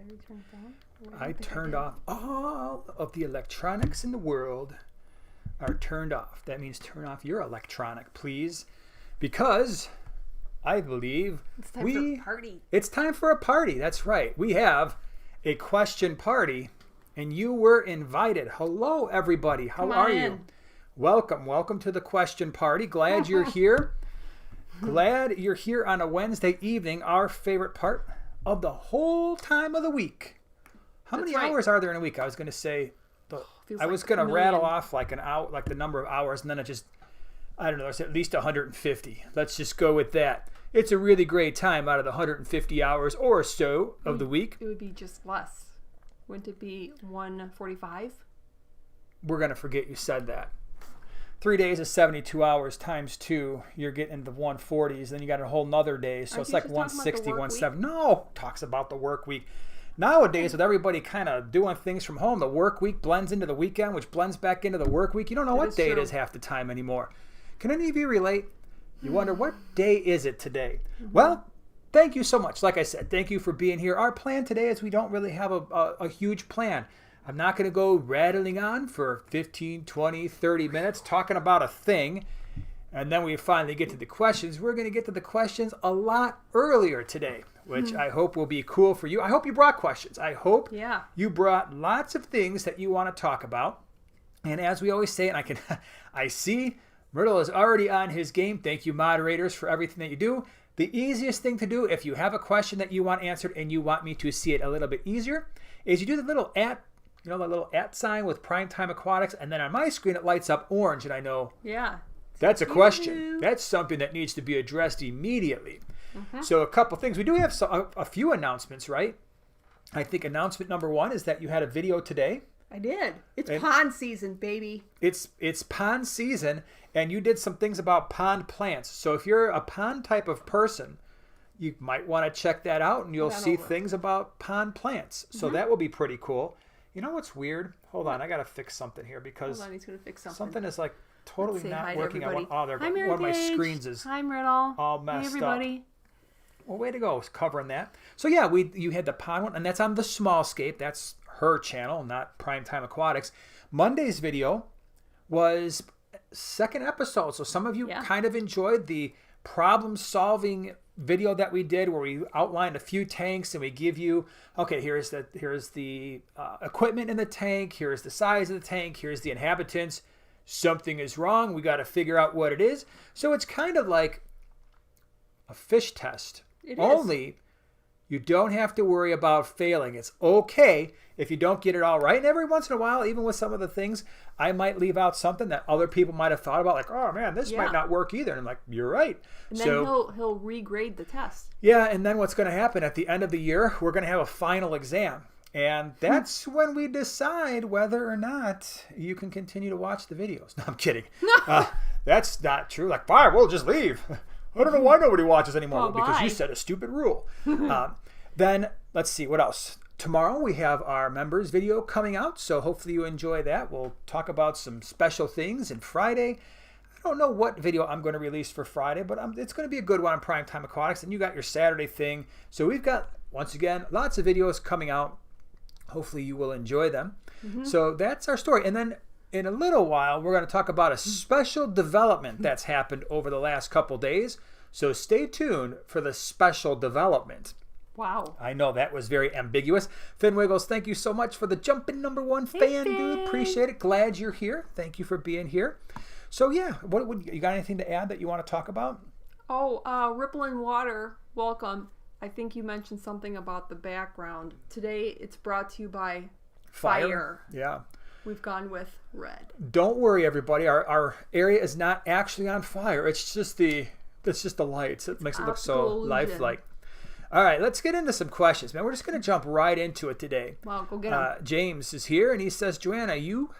Did I turn it down? I turned off all of the electronics in the world are turned off. That means turn off your electronic, please. Because I believe it's time for a party. It's time for a party. That's right. We have a question party, and you were invited. Hello, everybody. How are you? Welcome. Welcome to the question party. Glad you're here. Glad you're here on a Wednesday evening, our favorite part of the whole time of the week. How many hours are there in a week? I was going to say, I was going to rattle off like an hour, like the number of hours, and then it just, I don't know, it's at least 150. Let's just go with that. It's a really great time out of the 150 hours or so of the week. It would be just less. Wouldn't it be 145? We're going to forget you said that. 3 days is 72 hours times 2. You're getting the 140s. Then you got a whole nother day. So it's like 160, 170. No, talks about the work week. Nowadays, with everybody kind of doing things from home, the work week blends into the weekend, which blends back into the work week. You don't know what day it is half the time anymore. Can any of you relate? You wonder, what day is it today? Well, thank you so much. Like I said, thank you for being here. Our plan today is we don't really have a huge plan. I'm not going to go rattling on for 15, 20, 30 minutes talking about a thing. And then we finally get to the questions. We're going to get to the questions a lot earlier today, which I hope will be cool for you. I hope you brought questions. I hope you brought lots of things that you want to talk about. And as we always say, and I see Myrtle is already on his game. Thank you, moderators, for everything that you do. The easiest thing to do if you have a question that you want answered and you want me to see it a little bit easier is you do the little @ you know, the little @ sign with Primetime Aquatics, and then on my screen it lights up orange, and I know that's a question. That's something that needs to be addressed immediately. So a couple things. We do have a few announcements, right? I think announcement number 1 is that you had a video today. I did. It's pond season, baby. It's pond season, and you did some things about pond plants. So if you're a pond type of person, you might want to check that out, and you'll see things about pond plants. So that will be pretty cool. You know what's weird? Hold on, I got to fix something here because Hold on, he's gonna fix something is like totally not working. One of my screens is all messed everybody. up. Well, way to go, covering that. So yeah, you had the pond one, and that's on the small scape. That's her channel, not Primetime Aquatics. Monday's video was second episode, so some of you kind of enjoyed the problem-solving video that we did where we outlined a few tanks and we give you, okay, here's the equipment in the tank, here's the size of the tank, here's the inhabitants. Something is wrong. We got to figure out what it is. So it's kind of like a fish test. Only you don't have to worry about failing. It's okay if you don't get it all right. And every once in a while, even with some of the things, I might leave out something that other people might have thought about, like, oh man, this might not work either. And I'm like, you're right. And then he'll regrade the test. Yeah, and then what's going to happen at the end of the year, we're going to have a final exam. And that's when we decide whether or not you can continue to watch the videos. No, I'm kidding. That's not true. Like, fine, we'll just leave. I don't know why nobody watches anymore. Because you set a stupid rule. Then, let's see, what else? Tomorrow we have our members video coming out, so hopefully you enjoy that. We'll talk about some special things. And Friday, I don't know what video I'm going to release for Friday, but it's going to be a good one on Primetime Aquatics. And you got your Saturday thing. So we've got, once again, lots of videos coming out. Hopefully you will enjoy them. So that's our story. And then in a little while, we're going to talk about a special development that's happened over the last couple days. So stay tuned for the special development. Wow. I know that was very ambiguous. Finn Wiggles, thank you so much for the jumping #1 fan, dude. Appreciate it. Glad you're here. Thank you for being here. So yeah, you got anything to add that you want to talk about? Oh, Rippling Water, welcome. I think you mentioned something about the background. Today it's brought to you by fire. Yeah. We've gone with red. Don't worry, everybody. Our area is not actually on fire. It's just the lights. It makes it look so lifelike. All right, let's get into some questions, man. We're just going to jump right into it today. Well, go get him. James is here, and he says, Joanna, you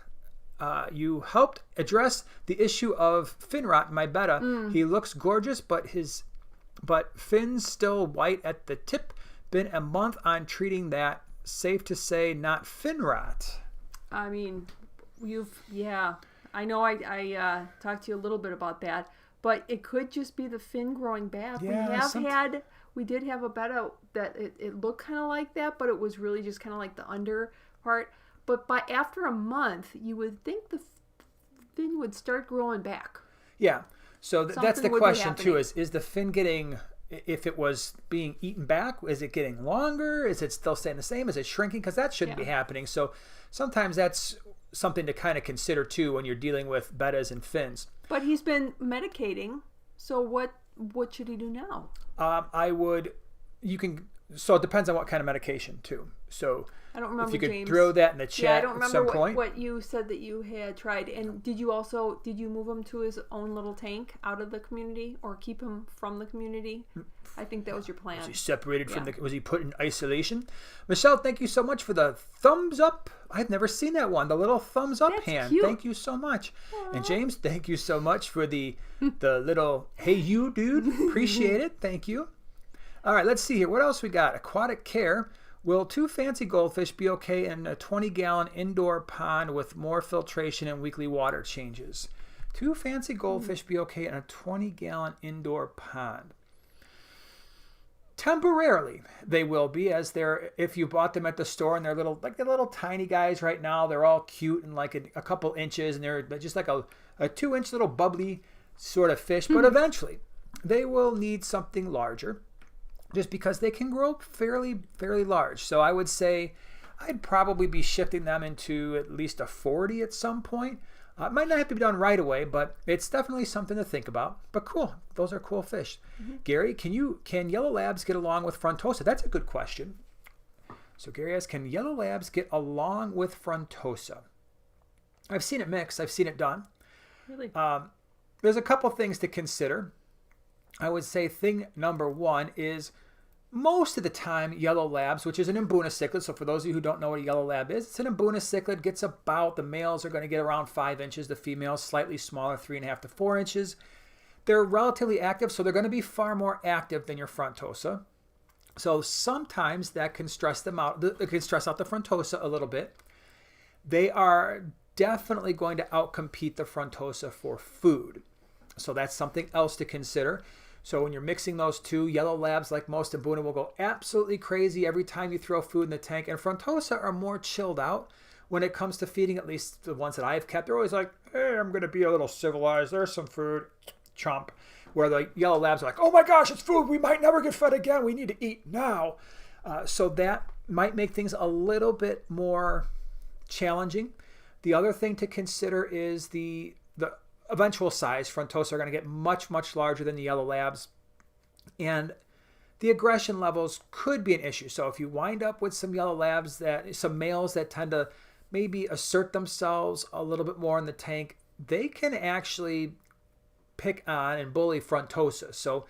helped address the issue of fin rot in my betta. He looks gorgeous, but fins still white at the tip. Been a month on treating that. Safe to say, not fin rot. I mean, I know I talked to you a little bit about that, but it could just be the fin growing back. Yeah, we did have a betta that it looked kind of like that, but it was really just kind of like the under part. But after a month, you would think the fin would start growing back. Yeah. So that's the question too, is the fin getting, if it was being eaten back, is it getting longer? Is it still staying the same? Is it shrinking? Because that shouldn't be happening. So sometimes that's something to kind of consider too when you're dealing with bettas and fins. But he's been medicating. So what should he do now? So it depends on what kind of medication too. So I don't remember, if you could James, throw that in the chat at some point. What you said that you had tried. And did you move him to his own little tank out of the community or keep him from the community? I think that was your plan. Was he separated from was he put in isolation? Michelle, thank you so much for the thumbs up. I've never seen that one. The little thumbs up hand. Cute. Thank you so much. Aww. And James, thank you so much for the little, hey you dude. Appreciate it. Thank you. All right, let's see here. What else we got? Aquatic care. Will 2 fancy goldfish be okay in a 20-gallon indoor pond with more filtration and weekly water changes? 2 fancy goldfish be okay in a 20-gallon indoor pond? Temporarily, they will be, as they're, if you bought them at the store and they're little, like the little tiny guys right now, they're all cute and like a couple inches and they're just like a 2-inch little bubbly sort of fish. But eventually, they will need something larger, just because they can grow fairly large. So I would say I'd probably be shifting them into at least a 40 at some point. It might not have to be done right away, but it's definitely something to think about. But cool, those are cool fish. Gary, can yellow labs get along with frontosa? That's a good question. So Gary asks, can yellow labs get along with frontosa? I've seen it mixed. I've seen it done. Really? There's a couple things to consider. I would say thing number one is most of the time yellow labs, which is an Mbuna cichlid. So for those of you who don't know what a yellow lab is, it's an Mbuna cichlid. Gets about, the males are going to get around 5 inches. The females slightly smaller, 3.5 to 4 inches. They're relatively active, so they're going to be far more active than your frontosa. So sometimes that can stress them out. It can stress out the frontosa a little bit. They are definitely going to outcompete the frontosa for food. So that's something else to consider. So when you're mixing those two, yellow labs, like most Mbuna, will go absolutely crazy every time you throw food in the tank. And frontosa are more chilled out when it comes to feeding, at least the ones that I've kept. They're always like, hey, I'm going to be a little civilized. There's some food. Chomp. Where the yellow labs are like, oh my gosh, it's food. We might never get fed again. We need to eat now. So that might make things a little bit more challenging. The other thing to consider is the eventual size. Frontosa are going to get much, much larger than the yellow labs. And the aggression levels could be an issue. So if you wind up with some yellow labs, some males that tend to maybe assert themselves a little bit more in the tank, they can actually pick on and bully frontosa. So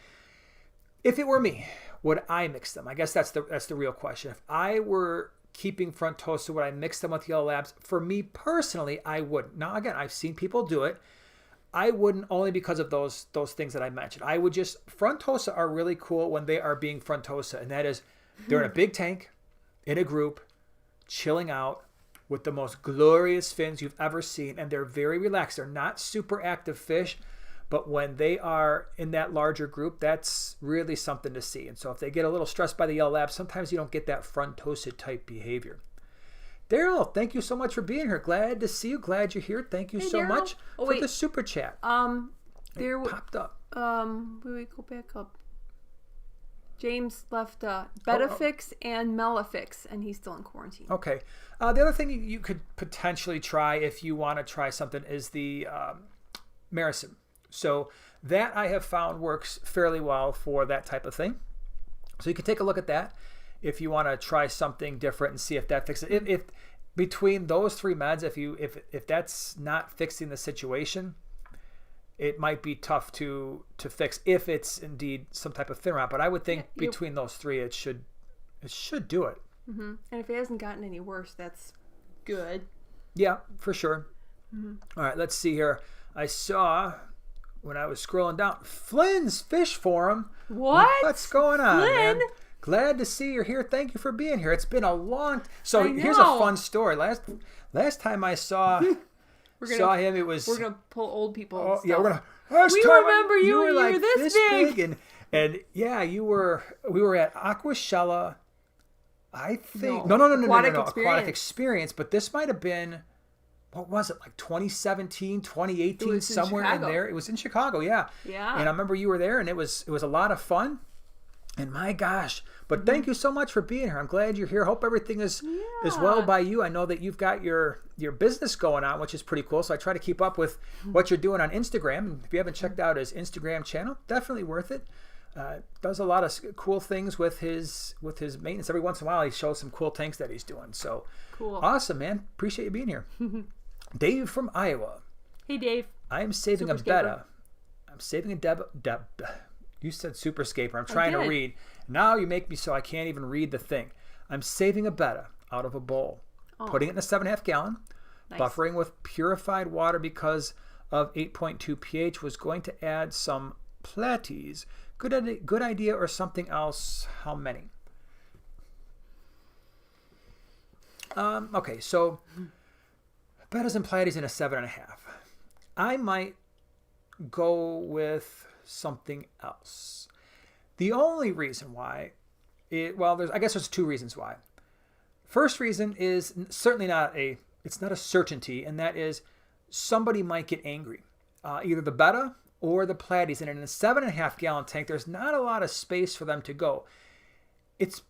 if it were me, would I mix them? I guess that's the real question. If I were keeping frontosa, would I mix them with yellow labs? For me personally, I wouldn't. Now again, I've seen people do it. I wouldn't, only because of those things that I mentioned. I would just, frontosa are really cool when they are being frontosa, and that is they're in a big tank, in a group, chilling out with the most glorious fins you've ever seen, and they're very relaxed. They're not super active fish, but when they are in that larger group, that's really something to see. And so if they get a little stressed by the yellow lab, sometimes you don't get that frontosa type behavior. Daryl, thank you so much for being here. Glad to see you. Glad you're here. Thank you so much for the super chat. There popped up. We go back up. James left Betafix and Melafix, and he's still in quarantine. Okay. The other thing you could potentially try if you want to try something is the Maricin. So that I have found works fairly well for that type of thing. So you can take a look at that if you want to try something different and see if that fixes it. If between those three meds, if that's not fixing the situation, it might be tough to fix if it's indeed some type of fin rot. But I would think between those three, it should do it. Mm-hmm. And if it hasn't gotten any worse, that's good. Yeah, for sure. Mm-hmm. All right, let's see here. I saw when I was scrolling down, Flynn's Fish Forum. What? What's going on, Flynn? man? Glad to see you're here. Thank you for being here. It's been a long. So here's a fun story. Last time I saw him, it was. We're gonna pull old people. Oh, yeah, we're gonna. We remember you were like this big, and And yeah, we were at Aquashella, I think. No. Aquatic Experience. But this might have been, what was it, like 2017, 2018, somewhere in there. It was in Chicago, yeah. Yeah. And I remember you were there, and it was a lot of fun. And my gosh, but thank you so much for being here. I'm glad you're here. Hope everything is well by you. I know that you've got your business going on, which is pretty cool. So I try to keep up with what you're doing on Instagram. And if you haven't checked out his Instagram channel, definitely worth it. Does a lot of cool things with his maintenance. Every once in a while, he shows some cool tanks that he's doing. So cool. Awesome, man. Appreciate you being here. Dave from Iowa. Hey, Dave. I am saving a betta. I'm saving a You said Super Scaper. I'm trying to read. Now you make me so I can't even read the thing. I'm saving a betta out of a bowl, putting it in a 7.5 gallon, buffering with purified water because of 8.2 pH. Was going to add some platies. Good idea or something else? How many? Okay, so bettas and platies in a 7.5. I might go with something else. The only reason why, I guess there's two reasons why. First reason is certainly it's not a certainty, and that is somebody might get angry. Either the betta or the platies, and in a 7.5 gallon tank, there's not a lot of space for them to go. It's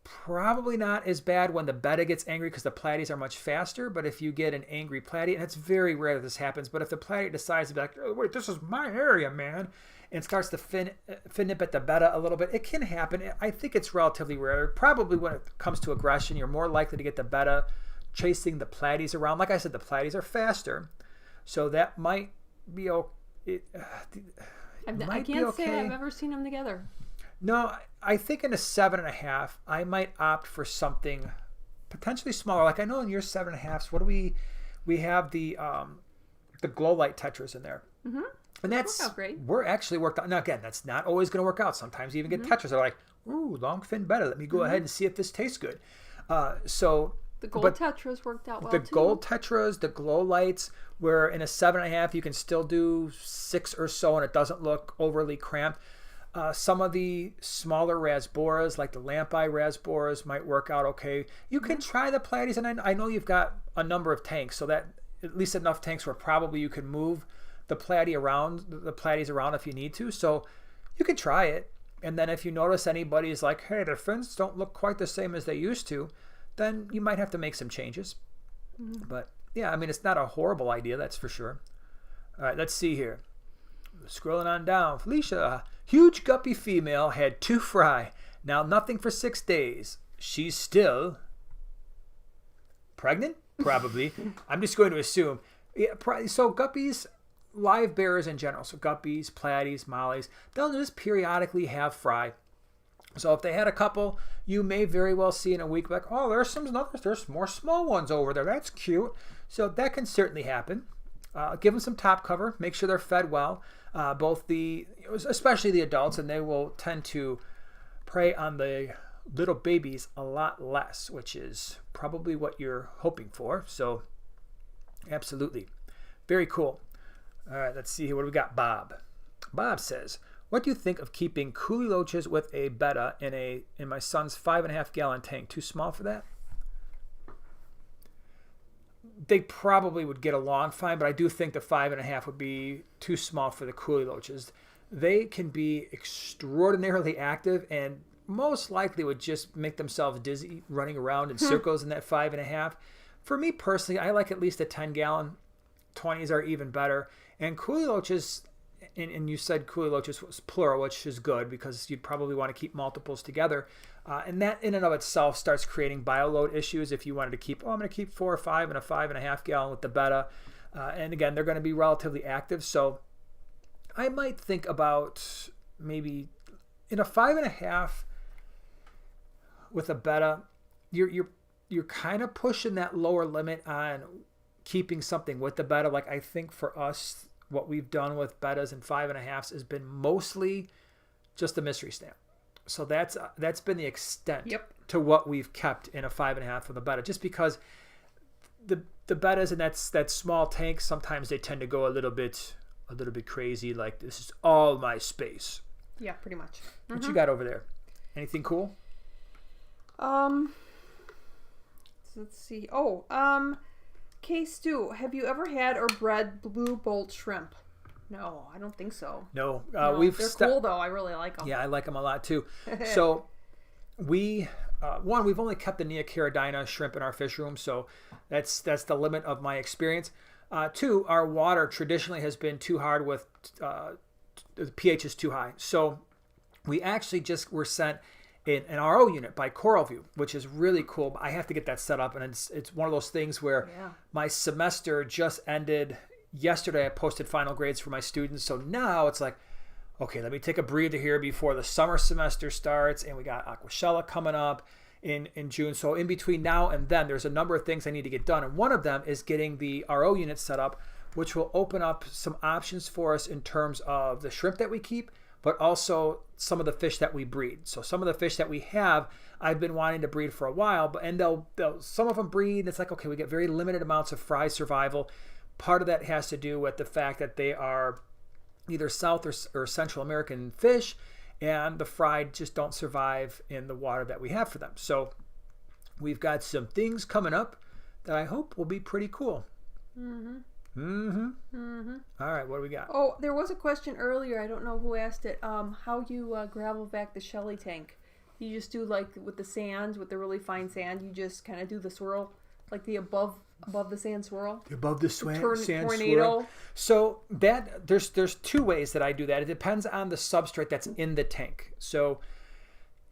probably not as bad when the betta gets angry because the platies are much faster, but if you get an angry platy, and it's very rare that this happens, but if the platy decides to be like, oh, wait, this is my area, man, and starts to fin nip at the betta a little bit, it can happen. I think it's relatively rare. Probably when it comes to aggression, you're more likely to get the betta chasing the platies around. Like I said, the platies are faster, so that might be okay. I can't say I've ever seen them together. No, I think in a 7.5, I might opt for something potentially smaller. Like I know in your 7.5s, what do we have the glow light tetras in there, and that's great. We're actually worked out. Now again, that's not always going to work out. Sometimes you even get tetras that are like, ooh, long fin betta. Let me go ahead and see if this tastes good. So the gold tetras worked out well too. The gold tetras, the glow lights, where in a 7.5 you can still do 6 or so, and it doesn't look overly cramped. Some of the smaller rasboras, like the lamp eye rasboras, might work out okay. You can try the platies, and I know you've got a number of tanks, so that at least enough tanks where probably you can move the platies around if you need to. So you can try it, and then if you notice anybody's like, hey, their fins don't look quite the same as they used to, then you might have to make some changes. But yeah, I mean, it's not a horrible idea, that's for sure. All right, let's see here. Scrolling on down. Felicia, huge guppy female, had 2 fry. Now nothing for 6 days. She's still pregnant? Probably. I'm just going to assume. Yeah, so guppies, live bearers in general, so guppies, platies, mollies, they'll just periodically have fry. So if they had a couple, you may very well see in a week like, oh, there's more small ones over there. That's cute. So that can certainly happen. Give them some top cover. Make sure they're fed well. Especially the adults, and they will tend to prey on the little babies a lot less, which is probably what you're hoping for. So absolutely. Very cool. All right, let's see here. What do we got? Bob. Bob says, what do you think of keeping coolie loaches with a betta in my son's 5.5 gallon tank? Too small for that? They probably would get along fine, but I do think the 5.5 would be too small for the coolie loaches. They can be extraordinarily active and most likely would just make themselves dizzy running around in circles in that 5.5. For me personally, I like at least a 10 gallon. 20s are even better. And coolie loaches, and you said coolie loaches was plural, which is good because you'd probably want to keep multiples together. And that in and of itself starts creating bioload issues if you wanted to keep, I'm going to keep 4 or 5 in a 5.5 gallon with the betta. And again, they're going to be relatively active. So I might think about maybe in a 5.5 with a betta, you're kind of pushing that lower limit on keeping something with the betta. Like I think for us, what we've done with bettas and 5.5s has been mostly just a mystery stamp. So that's been the extent to what we've kept in a 5.5 with a betta, just because the bettas and that small tank, sometimes they tend to go a little bit crazy. Like, this is all my space. Yeah, pretty much. What you got over there? Anything cool? Let's see. K Stu, have you ever had or bred blue bolt shrimp? No, I don't think so. No, they're cool though. I really like them. Yeah, I like them a lot too. So we've only kept the Neocaridina shrimp in our fish room, so that's the limit of my experience. Two, our water traditionally has been too hard with the pH is too high. So we actually just were sent an RO unit by CoralView, which is really cool. I have to get that set up, and it's one of those things where my semester just ended yesterday. I posted final grades for my students, so now it's like, okay, let me take a breather here before the summer semester starts, and we got Aquashella coming up in June. So in between now and then, there's a number of things I need to get done, and one of them is getting the RO unit set up, which will open up some options for us in terms of the shrimp that we keep, but also some of the fish that we breed. So some of the fish that we have, I've been wanting to breed for a while, but they'll some of them breed. It's like, okay, we get very limited amounts of fry survival. Part of that has to do with the fact that they are either South or Central American fish, and the fried just don't survive in the water that we have for them. So we've got some things coming up that I hope will be pretty cool. All right, what do we got? Oh, there was a question earlier. I don't know who asked it. How you gravel back the Shelly tank? You just do like with the sand, with the really fine sand. You just kind of do the swirl, like the above the sand swirl. Above the sand tornado. swirl. So that there's two ways that I do that. It depends on the substrate that's in the tank. So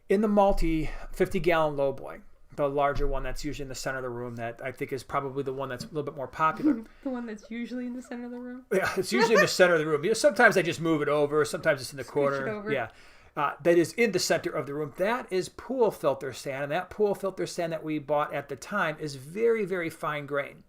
in the multi 50-gallon low boy, the larger one that's usually in the center of the room, that I think is probably the one that's a little bit more popular. The one that's usually in the center of the room? Yeah, it's usually in the center of the room. Sometimes I just move it over. Sometimes it's in the corner. Yeah. That is in the center of the room. That is pool filter sand. And that pool filter sand that we bought at the time is very, very fine grain.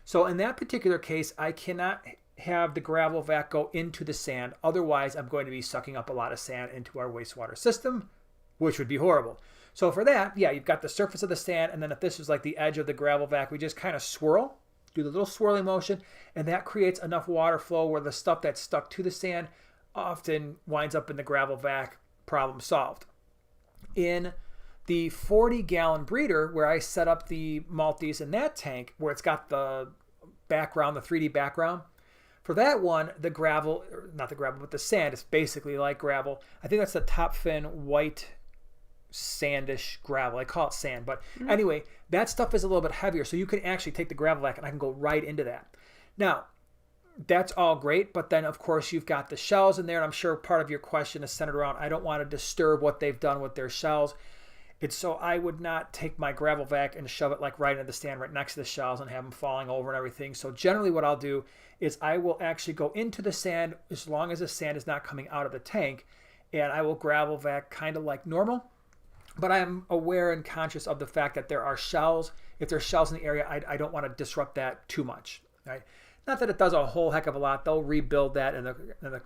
So in that particular case, I cannot have the gravel vac go into the sand. Otherwise, I'm going to be sucking up a lot of sand into our wastewater system, which would be horrible. So for that, yeah, you've got the surface of the sand, and then if this is like the edge of the gravel vac, we just kind of swirl, do the little swirling motion, and that creates enough water flow where the stuff that's stuck to the sand often winds up in the gravel vac. Problem solved. In the 40-gallon breeder, where I set up the multis in that tank, where it's got the background, the 3D background, for that one, the gravel, not the gravel, but the sand is basically like gravel. I think that's the top fin white sandish gravel. I call it sand, but anyway, that stuff is a little bit heavier, so you can actually take the gravel vac and I can go right into that. Now, that's all great, but then of course you've got the shells in there, and I'm sure part of your question is centered around, I don't want to disturb what they've done with their shells. So I would not take my gravel vac and shove it like right into the stand right next to the shells and have them falling over and everything. So generally what I'll do is I will actually go into the sand as long as the sand is not coming out of the tank, and I will gravel vac kind of like normal. But I am aware and conscious of the fact that there are shells. If there's shells in the area, I don't want to disrupt that too much. Right? Not that it does a whole heck of a lot. They'll rebuild that in the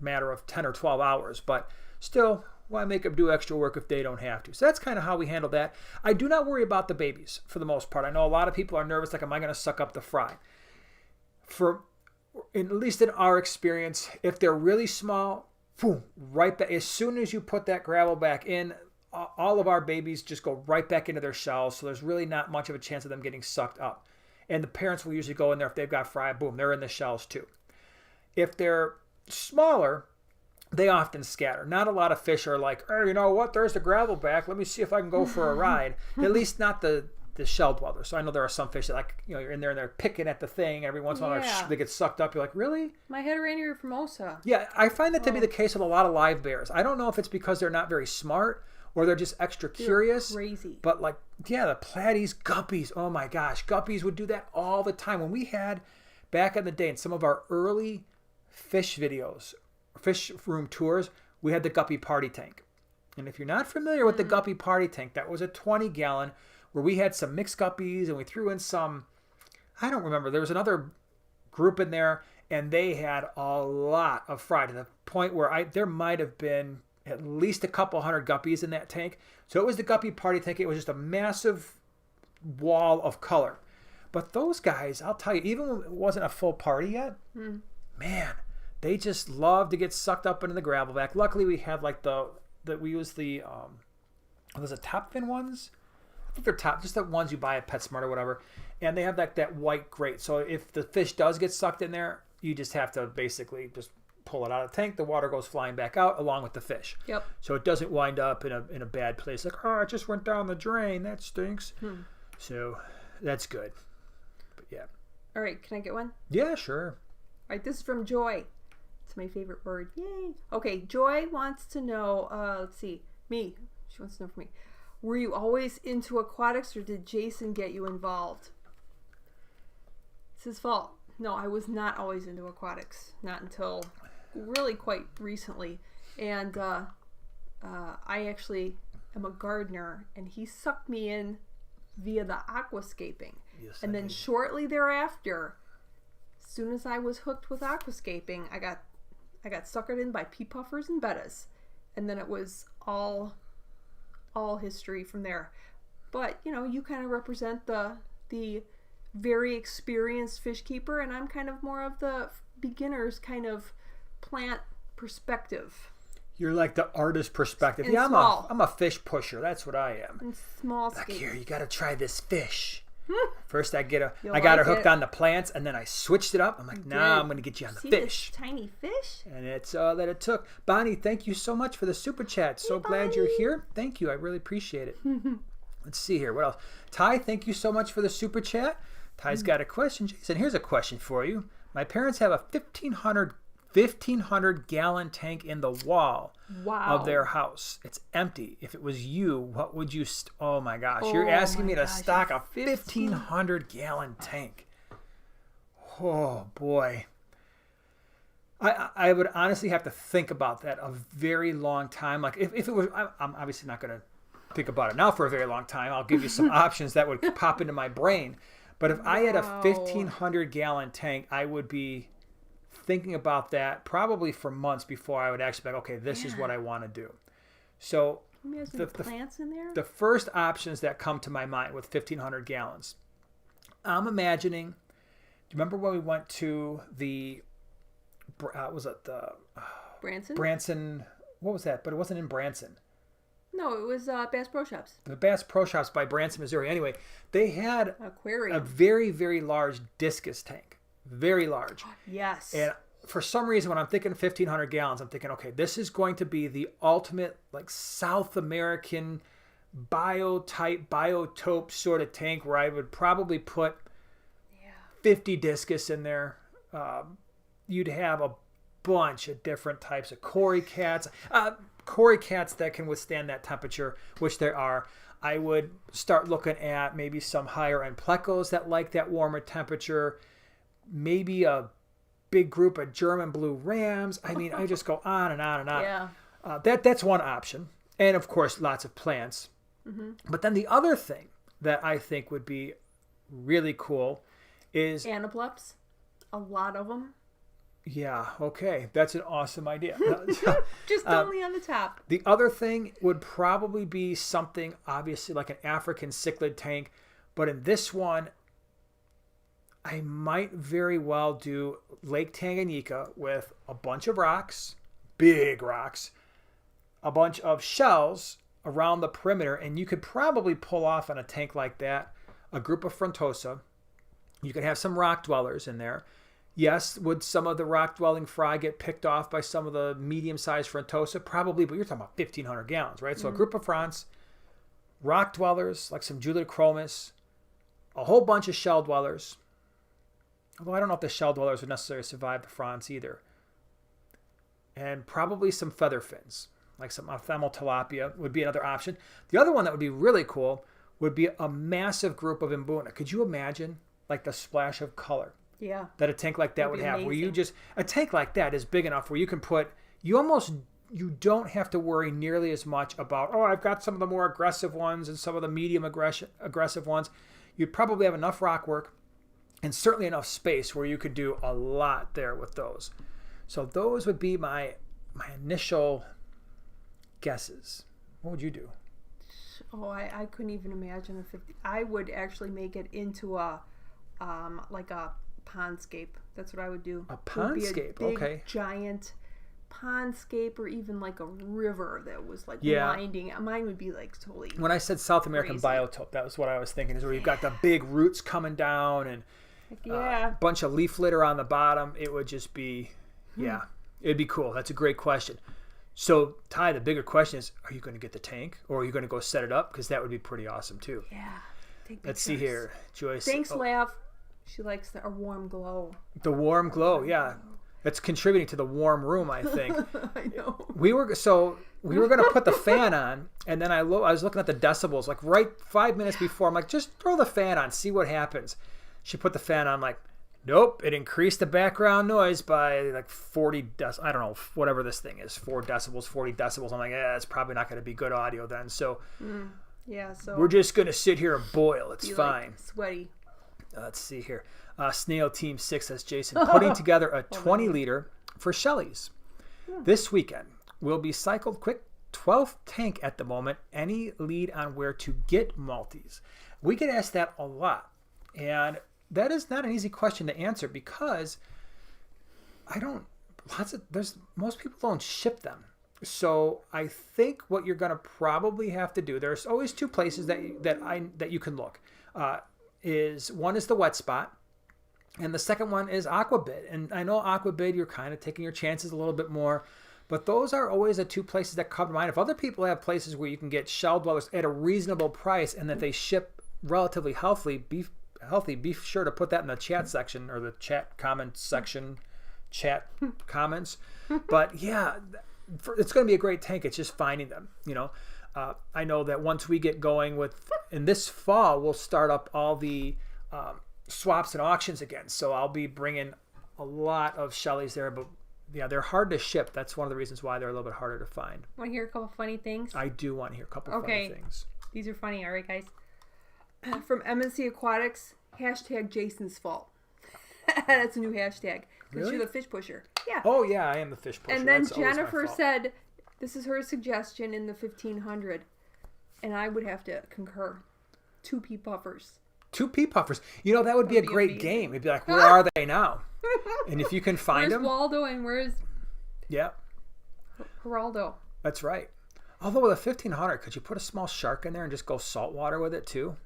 matter of 10 or 12 hours. But still, why make them do extra work if they don't have to? So that's kind of how we handle that. I do not worry about the babies for the most part. I know a lot of people are nervous, like, am I going to suck up the fry? At least in our experience, if they're really small, boom, right back. As soon as you put that gravel back in, all of our babies just go right back into their shells. So there's really not much of a chance of them getting sucked up. And the parents will usually go in there if they've got fry, boom, they're in the shells too. If they're smaller, they often scatter. Not a lot of fish are like, oh, you know what, there's the gravel back. Let me see if I can go for a ride. At least not the shell dwellers. So I know there are some fish that, like, you're in there and they're picking at the thing. Every once in a while they get sucked up. You're like, really? My Heteranura formosa. Yeah, I find that to be the case with a lot of live bears. I don't know if it's because they're not very smart or they're just extra curious. They're crazy. But like, yeah, the platies, guppies, oh my gosh, guppies would do that all the time. When we had, back in the day, in some of our early fish videos, fish room tours, we had the guppy party tank. And if you're not familiar with the guppy party tank, that was a 20-gallon where we had some mixed guppies and we threw in some, I don't remember, there was another group in there and they had a lot of fry to the point where there might have been at least a couple hundred guppies in that tank. So it was the guppy party tank. It was just a massive wall of color. But those guys, I'll tell you, even when it wasn't a full party yet, man, they just love to get sucked up into the gravel vac. Luckily, we had like we use the was it top fin ones? I think they're just the ones you buy at PetSmart or whatever, and they have like that white grate. So if the fish does get sucked in there, you just have to basically just pull it out of the tank. The water goes flying back out along with the fish. Yep. So it doesn't wind up in a bad place. Like, oh, it just went down the drain. That stinks. So that's good. But yeah. All right. Can I get one? Yeah, sure. All right. This is from Joy. It's my favorite word. Yay. Okay. Joy wants to know. Let's see. Me. She wants to know from me. Were you always into aquatics, or did Jason get you involved? It's his fault. No, I was not always into aquatics. Not until really quite recently. And I actually am a gardener, and he sucked me in via the aquascaping. Yes, and then shortly thereafter, as soon as I was hooked with aquascaping, I got suckered in by pea puffers and bettas. And then it was all history from there. But, you kind of represent the very experienced fish keeper, and I'm kind of more of the beginner's kind of plant perspective. You're like the artist perspective. And yeah, small. I'm a fish pusher. That's what I am. And small like, scale. here, you got to try this fish. First, I got like her hooked on the plants, and then I switched it up. I'm like, nah, I'm going to get you on the fish. This tiny fish? And it's all that it took. Bonnie, thank you so much for the super chat. So glad you're here. Thank you. I really appreciate it. Let's see here. What else? Ty, thank you so much for the super chat. Ty's got a question. Jason, here's a question for you. My parents have a 1,500 gallon tank in the wall of their house. It's empty. If it was you, what would you... oh my gosh. You're asking me to stock a 1,500 gallon tank. Oh boy. I would honestly have to think about that a very long time. Like if it was... I'm obviously not going to think about it now for a very long time. I'll give you some options that would pop into my brain. But if I had a 1,500 gallon tank, I would be thinking about that probably for months before I would actually be like, okay, this is what I want to do. So the plants in there? The first options that come to my mind with 1,500 gallons, I'm imagining, do you remember when we went to the, was it the Branson, what was that? But it wasn't in Branson. No, it was Bass Pro Shops. The Bass Pro Shops by Branson, Missouri. Anyway, they had aquarium. A very, very large discus tank. Very large. Yes. And for some reason, when I'm thinking 1,500 gallons, I'm thinking, okay, this is going to be the ultimate like South American biotope sort of tank where I would probably put 50 discus in there. You'd have a bunch of different types of cory cats. Cory cats that can withstand that temperature, which there are. I would start looking at maybe some higher end plecos that like that warmer temperature. Maybe a big group of German blue rams. I mean, I just go on and on and on. Yeah. That's one option. And of course, lots of plants. Mm-hmm. But then the other thing that I think would be really cool is... anapleps. A lot of them. Yeah, okay. That's an awesome idea. Just only on the top. The other thing would probably be something, obviously, like an African cichlid tank. But in this one, I might very well do Lake Tanganyika with a bunch of rocks, big rocks, a bunch of shells around the perimeter. And you could probably pull off on a tank like that a group of Frontosa. You could have some rock dwellers in there. Yes, would some of the rock-dwelling fry get picked off by some of the medium-sized Frontosa? Probably, but you're talking about 1,500 gallons, right? So a group of fronts, rock dwellers, like some Julidochromis, a whole bunch of shell dwellers. Although I don't know if the shell dwellers would necessarily survive the fronts either. And probably some feather fins, like some ophthalmal tilapia would be another option. The other one that would be really cool would be a massive group of Mbuna. Could you imagine, like, the splash of color? Yeah. That a tank like that would have, amazing. where you just, a tank like that is big enough where you can put, you don't have to worry nearly as much about, oh, I've got some of the more aggressive ones and some of the medium aggressive ones. You'd probably have enough rock work and certainly enough space where you could do a lot there with those. So those would be my initial guesses. What would you do? Oh, I couldn't even imagine I would actually make it into a like a pondscape. That's what I would do. A pondscape, okay. Giant pondscape, or even like a river that was like Yeah. winding. Mine would be like totally. When I said South American crazy. biotope, that was what I was thinking. Is where you've got the big roots coming down and Yeah. a bunch of leaf litter on the bottom. It would just be, yeah, it'd be cool. That's a great question. So, Ty, the bigger question is, are you going to get the tank, or are you going to go set it up? Because that would be pretty awesome too. Yeah. Take Let's see pictures. here, Joyce. Thanks, Lav. She likes a warm glow. The warm glow, yeah. That's contributing to the warm room, I think. I know. We were going to put the fan on, and then I was looking at the decibels, like right 5 minutes before. I'm like, just throw the fan on, see what happens. She put the fan on, I'm like, nope, it increased the background noise by like 40 decibels. I don't know, whatever this thing is, 4 decibels, 40 decibels. I'm like, it's probably not going to be good audio then. So Yeah, so we're just going to sit here and boil. It's be, fine. like, sweaty. Let's see here. Snail Team 6 says, Jason, putting together a 20-liter for Shelley's. This weekend will be cycled quick 12th tank at the moment. Any lead on where to get multis? We get asked that a lot. And that is not an easy question to answer because most people don't ship them. So I think what you're going to probably have to do, there's always 2 places that you can look. One is the Wet Spot, and the second one is Aquabid. And I know Aquabid, you're kind of taking your chances a little bit more, but those are always the 2 places that come to mind. If other people have places where you can get shell dwellers at a reasonable price and that they ship relatively healthy, be sure to put that in the chat section or the chat comment section, chat comments. But yeah, it's going to be a great tank. It's just finding them, I know that once we get going in this fall, we'll start up all the swaps and auctions again. So I'll be bringing a lot of Shelleys there, but yeah, they're hard to ship. That's one of the reasons why they're a little bit harder to find. Want to hear a couple funny things? I do want to hear a couple funny things. These are funny. All right, guys. From MNC Aquatics, hashtag Jason's fault. That's a new hashtag. Because Really? you're the fish pusher. Yeah. Oh yeah, I am the fish pusher. And then That's always my Jennifer fault. said, this is her suggestion in the 1500. And I would have to concur. 2 pea puffers. 2 pea puffers. That would be a be great amazing. game. It'd be like, where are they now? And if you can find Where's them. Waldo and where's Yeah, Geraldo? that's right. Although with a 1500, could you put a small shark in there and just go saltwater with it too?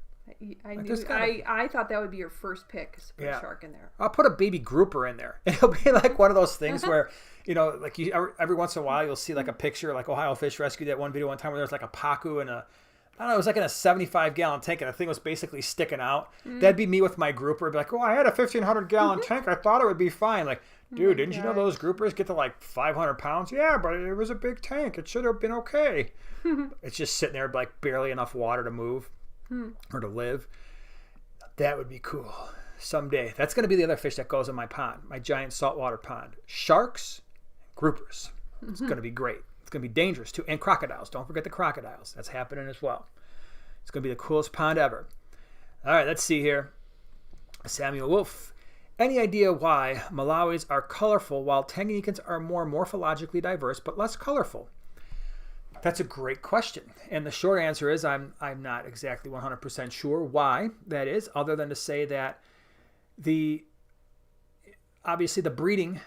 I thought that would be your first pick, is to put a shark in there. I'll put a baby grouper in there. It'll be like one of those things where, every once in a while you'll see like a picture, like Ohio Fish Rescue, that one video one time where there's like a pacu and it was like in a 75-gallon tank and the thing was basically sticking out. That'd be me with my grouper. It'd be like, I had a 1,500-gallon tank. I thought it would be fine. Like, dude, didn't you know those groupers get to like 500 pounds? Yeah, but it was a big tank. It should have been okay. It's just sitting there like barely enough water to move or to live. That would be cool. Someday. That's going to be the other fish that goes in my pond, my giant saltwater pond. Sharks, groupers. It's going to be great. It's going to be dangerous too. And crocodiles. Don't forget the crocodiles. That's happening as well. It's going to be the coolest pond ever. All right, let's see here. Samuel Wolf. Any idea why Malawis are colorful while Tanganyikans are more morphologically diverse but less colorful? That's a great question. And the short answer is I'm not exactly 100% sure why that is, other than to say that obviously the breeding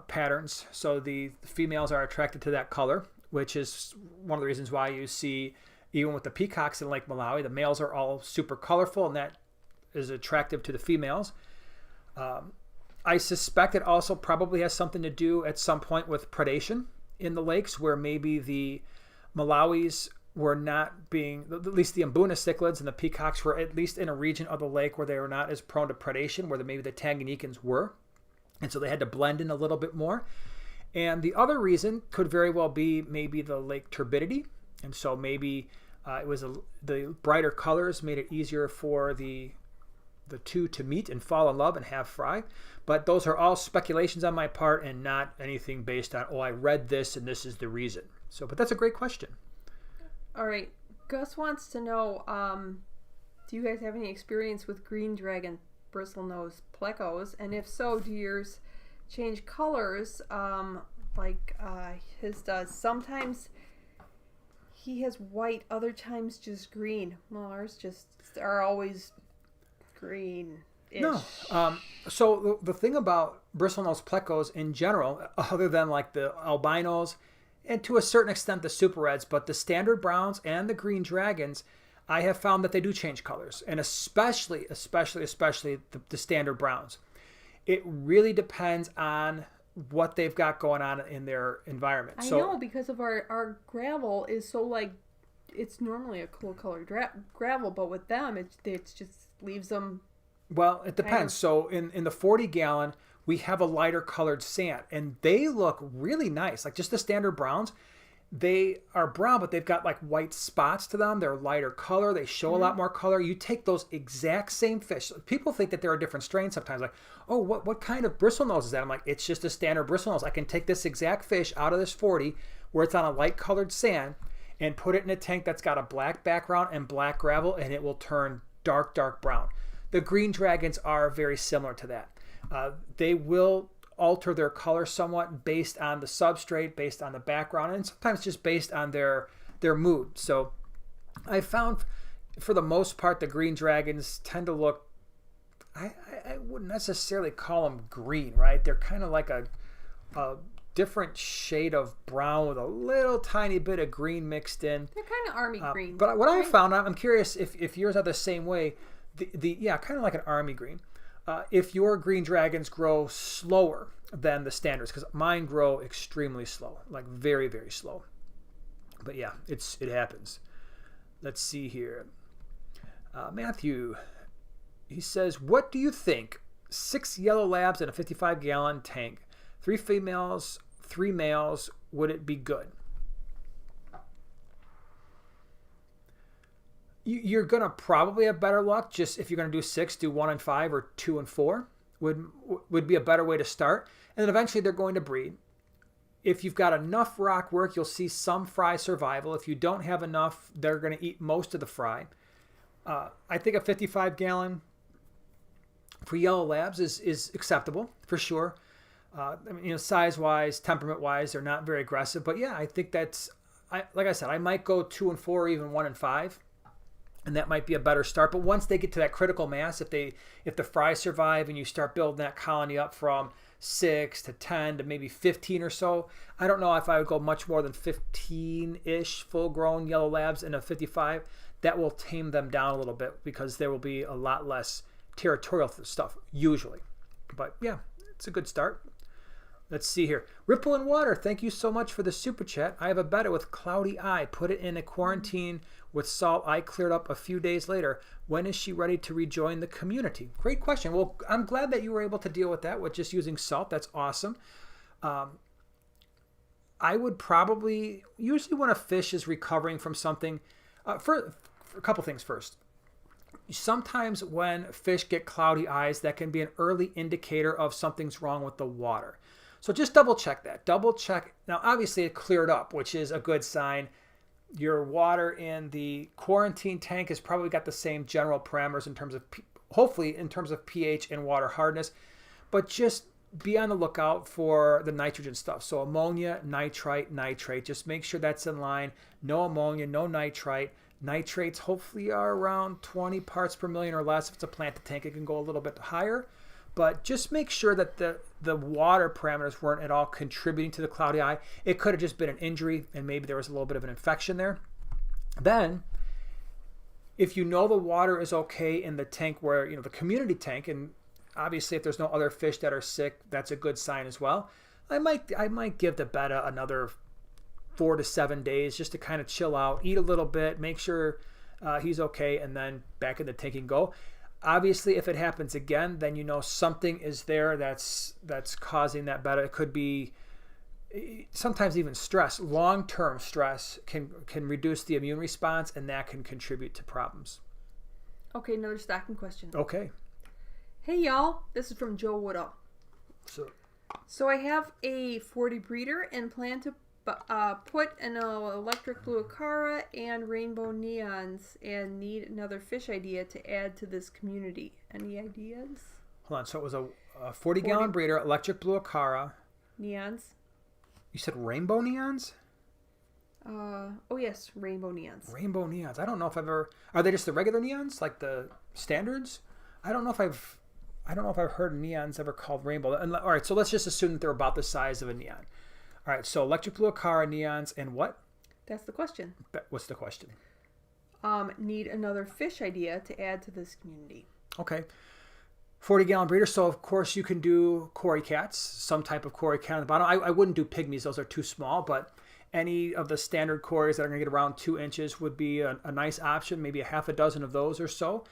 patterns, so the females are attracted to that color, which is one of the reasons why you see, even with the peacocks in Lake Malawi, the males are all super colorful, and that is attractive to the females. I suspect it also probably has something to do at some point with predation in the lakes, where maybe the Malawis were not being, at least the Mbuna cichlids and the peacocks were at least in a region of the lake where they were not as prone to predation, where maybe the Tanganyikans were. And so they had to blend in a little bit more. And the other reason could very well be maybe the lake turbidity. And so maybe it was the brighter colors made it easier for the two to meet and fall in love and have fry. But those are all speculations on my part and not anything based on, I read this and this is the reason. So, but that's a great question. All right. Gus wants to know, do you guys have any experience with green dragon bristlenose plecos? And if so, do yours change colors like his does? Sometimes he has white, other times just green. Well, ours just are always green. No. So the thing about bristlenose plecos in general, other than like the albinos and to a certain extent the super reds, but the standard browns and the green dragons, I have found that they do change colors, and especially the standard browns. It really depends on what they've got going on in their environment. I know, because of our gravel is so like, it's normally a cool colored gravel, but with them it just leaves them. Well, it depends. So in the 40 gallon, we have a lighter colored sand, and they look really nice. Like just the standard browns, they are brown, but they've got like white spots to them. They're lighter color. They show a lot more color. You take those exact same fish. People think that they're a different strain sometimes. Like, oh, what kind of bristlenose is that? I'm like, it's just a standard bristlenose. I can take this exact fish out of this 40 where it's on a light colored sand and put it in a tank that's got a black background and black gravel, and it will turn dark brown. The green dragons are very similar to that. They will alter their color somewhat based on the substrate, based on the background, and sometimes just based on their mood. So I found for the most part the green dragons tend to look, I wouldn't necessarily call them green, right? They're kind of like a different shade of brown with a little tiny bit of green mixed in. They're kind of army green. But what I found out, I'm curious if yours are the same way, yeah, kind of like an army green. If your green dragons grow slower than the standards, because mine grow extremely slow, like very, very slow. But yeah, it happens. Let's see here. Matthew, he says, what do you think? 6 yellow labs in a 55 gallon tank, 3 females, 3 males, would it be good? You're going to probably have better luck just if you're going to do 6, do 1 and 5 or 2 and 4 would be a better way to start. And then eventually they're going to breed. If you've got enough rock work, you'll see some fry survival. If you don't have enough, they're going to eat most of the fry. I think a 55 gallon for yellow labs is acceptable for sure. I mean, size-wise, temperament-wise, they're not very aggressive. But yeah, I think like I said, I might go 2 and 4 or even 1 and 5. And that might be a better start. But once they get to that critical mass, if the fries survive and you start building that colony up from 6 to 10 to maybe 15 or so, I don't know if I would go much more than 15-ish full-grown yellow labs in a 55. That will tame them down a little bit because there will be a lot less territorial stuff usually. But yeah, it's a good start. Let's see here. Ripple in Water, thank you so much for the super chat. I have a betta with cloudy eye. Put it in a quarantine with salt. Eye cleared up a few days later. When is she ready to rejoin the community? Great question. Well, I'm glad that you were able to deal with that with just using salt. That's awesome. I would probably, usually when a fish is recovering from something, for a couple things first. Sometimes when fish get cloudy eyes, that can be an early indicator of something's wrong with the water. So just double check that. Double check. Now, obviously it cleared up, which is a good sign. Your water in the quarantine tank has probably got the same general parameters in terms of, hopefully in terms of pH and water hardness, but just be on the lookout for the nitrogen stuff. So ammonia, nitrite, nitrate, just make sure that's in line. No ammonia, no nitrite. Nitrates hopefully are around 20 parts per million or less. If it's a planted tank, it can go a little bit higher. But just make sure that the water parameters weren't at all contributing to the cloudy eye. It could have just been an injury and maybe there was a little bit of an infection there. Then, if you know the water is okay in the tank where, the community tank, and obviously if there's no other fish that are sick, that's a good sign as well. I might give the betta another 4 to 7 days just to kind of chill out, eat a little bit, make sure he's okay, and then back in the tank and go. Obviously, if it happens again, then something is there that's causing that betta. It could be sometimes even stress. Long-term stress can reduce the immune response, and that can contribute to problems. Okay, another stocking question. Okay. Hey, y'all. This is from Joe Woodall. So I have a 40 breeder and plan to put an electric blue acara and rainbow neons and need another fish idea to add to this community. Any ideas? Hold on. So it was a 40 gallon breeder, electric blue acara. Neons. You said rainbow neons? Oh yes, rainbow neons. Rainbow neons. I don't know if I've ever... Are they just the regular neons, like the standards? I don't know if I've I don't know if I've heard neons ever called rainbow. All right, so let's just assume that they're about the size of a neon. All right, so electric blue acara, neons, and what? That's the question. What's the question? Need another fish idea to add to this community. Okay. 40-gallon breeder. So, of course, you can do cory cats, some type of cory cat on the bottom. I wouldn't do pygmies. Those are too small, but any of the standard cories that are going to get around 2 inches would be a nice option, maybe a half a dozen of those or so.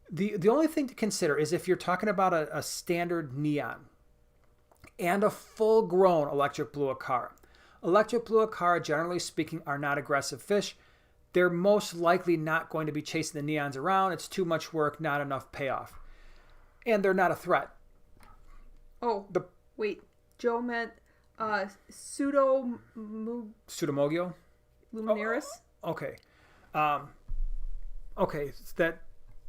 The only thing to consider is if you're talking about a standard neon and a full-grown electric blue acara. Electric blue acara, generally speaking, are not aggressive fish. They're most likely not going to be chasing the neons around. It's too much work, not enough payoff. And they're not a threat. Oh, wait. Joe meant Pseudomogio? Luminaris? Oh, okay. Okay, that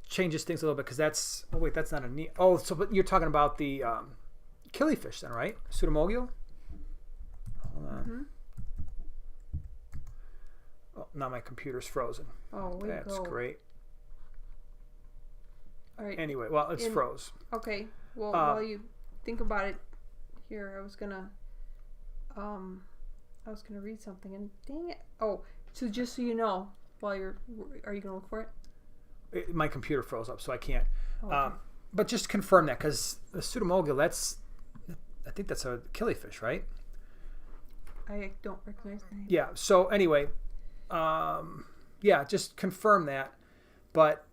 changes things a little bit because that's... Oh, wait, that's not a neon. Oh, so but you're talking about the killifish then, right? Pseudomogio? Hold on. Mm-hmm. Oh, now my computer's frozen. Oh, that's great. All right. Anyway, well, it's froze. Okay. Well, while you think about it, here I was gonna read something, and dang it! Oh, so just so you know, are you gonna look for it? My computer froze up, so I can't. Oh, okay. But just confirm that because the Pseudomogil, I think that's a killifish, right? I don't recognize the name. Yeah. So anyway. Yeah, just confirm that. But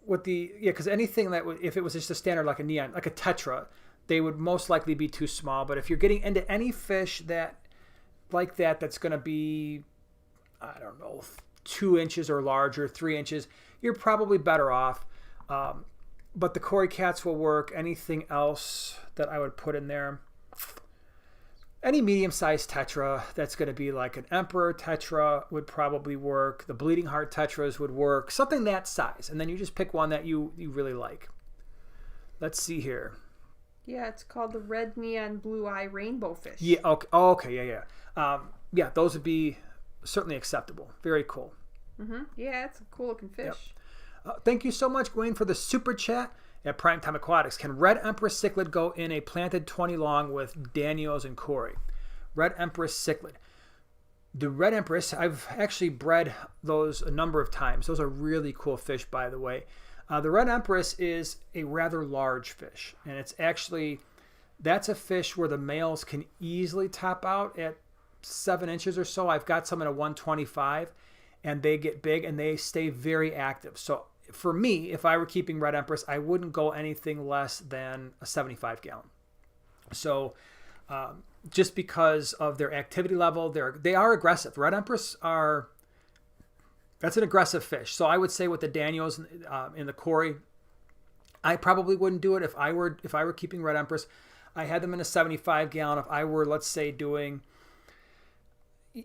with because anything that if it was just a standard like a neon, like a tetra, they would most likely be too small. But if you're getting into any fish that's going to be, I don't know, 2 inches or larger, 3 inches, you're probably better off. But the cory cats will work. Anything else that I would put in there? Any medium-sized tetra that's going to be like an emperor tetra would probably work. The bleeding heart tetras would work. Something that size. And then you just pick one that you really like. Let's see here. Yeah, it's called the red neon blue eye rainbow fish. Yeah, okay. Oh, okay, yeah. Yeah, those would be certainly acceptable. Very cool. Mm-hmm. Yeah, it's a cool-looking fish. Yep. Thank you so much, Gwen, for the super chat. At Primetime Aquatics, can Red Empress Cichlid go in a planted 20 long with Danios and cory? Red Empress Cichlid. The Red Empress, I've actually bred those a number of times. Those are really cool fish, by the way. The Red Empress is a rather large fish, and that's a fish where the males can easily top out at 7 inches or so. I've got some at a 125, and they get big, and they stay very active. So for me, if I were keeping Red Empress, I wouldn't go anything less than a 75 gallon. So just because of their activity level, they are aggressive. Red Empress that's an aggressive fish. So I would say with the Danios in the cory, I probably wouldn't do it if I were keeping Red Empress. I had them in a 75 gallon. If I were, let's say, doing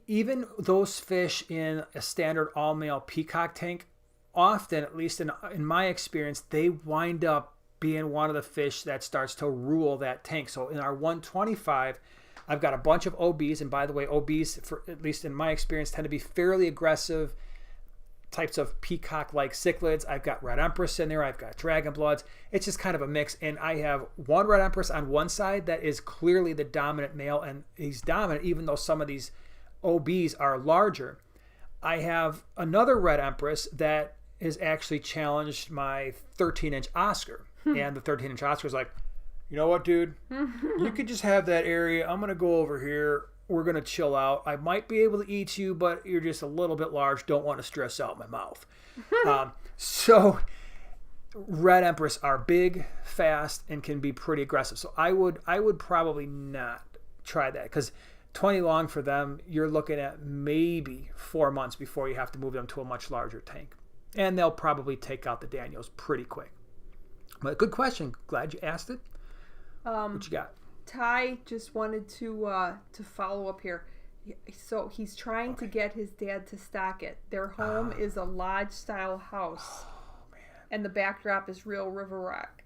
even those fish in a standard all male peacock tank, often, at least in my experience, they wind up being one of the fish that starts to rule that tank. So in our 125, I've got a bunch of OBs, and by the way, OBs, for at least in my experience, tend to be fairly aggressive types of peacock-like cichlids. I've got Red Empress in there. I've got Dragon Bloods. It's just kind of a mix, and I have one Red Empress on one side that is clearly the dominant male, and he's dominant even though some of these OBs are larger. I have another Red Empress that has actually challenged my 13-inch Oscar. And the 13-inch Oscar is like, you know what, dude? You could just have that area. I'm going to go over here. We're going to chill out. I might be able to eat you, but you're just a little bit large. Don't want to stress out my mouth. So Red Empress are big, fast, and can be pretty aggressive. So I would probably not try that because 20 long for them, you're looking at maybe 4 months before you have to move them to a much larger tank. And they'll probably take out the Danios pretty quick. But good question. Glad you asked it. What you got? Ty just wanted to follow up here. So he's trying to get his dad to stock it. Their home is a lodge-style house. Oh, man. And the backdrop is real river rock.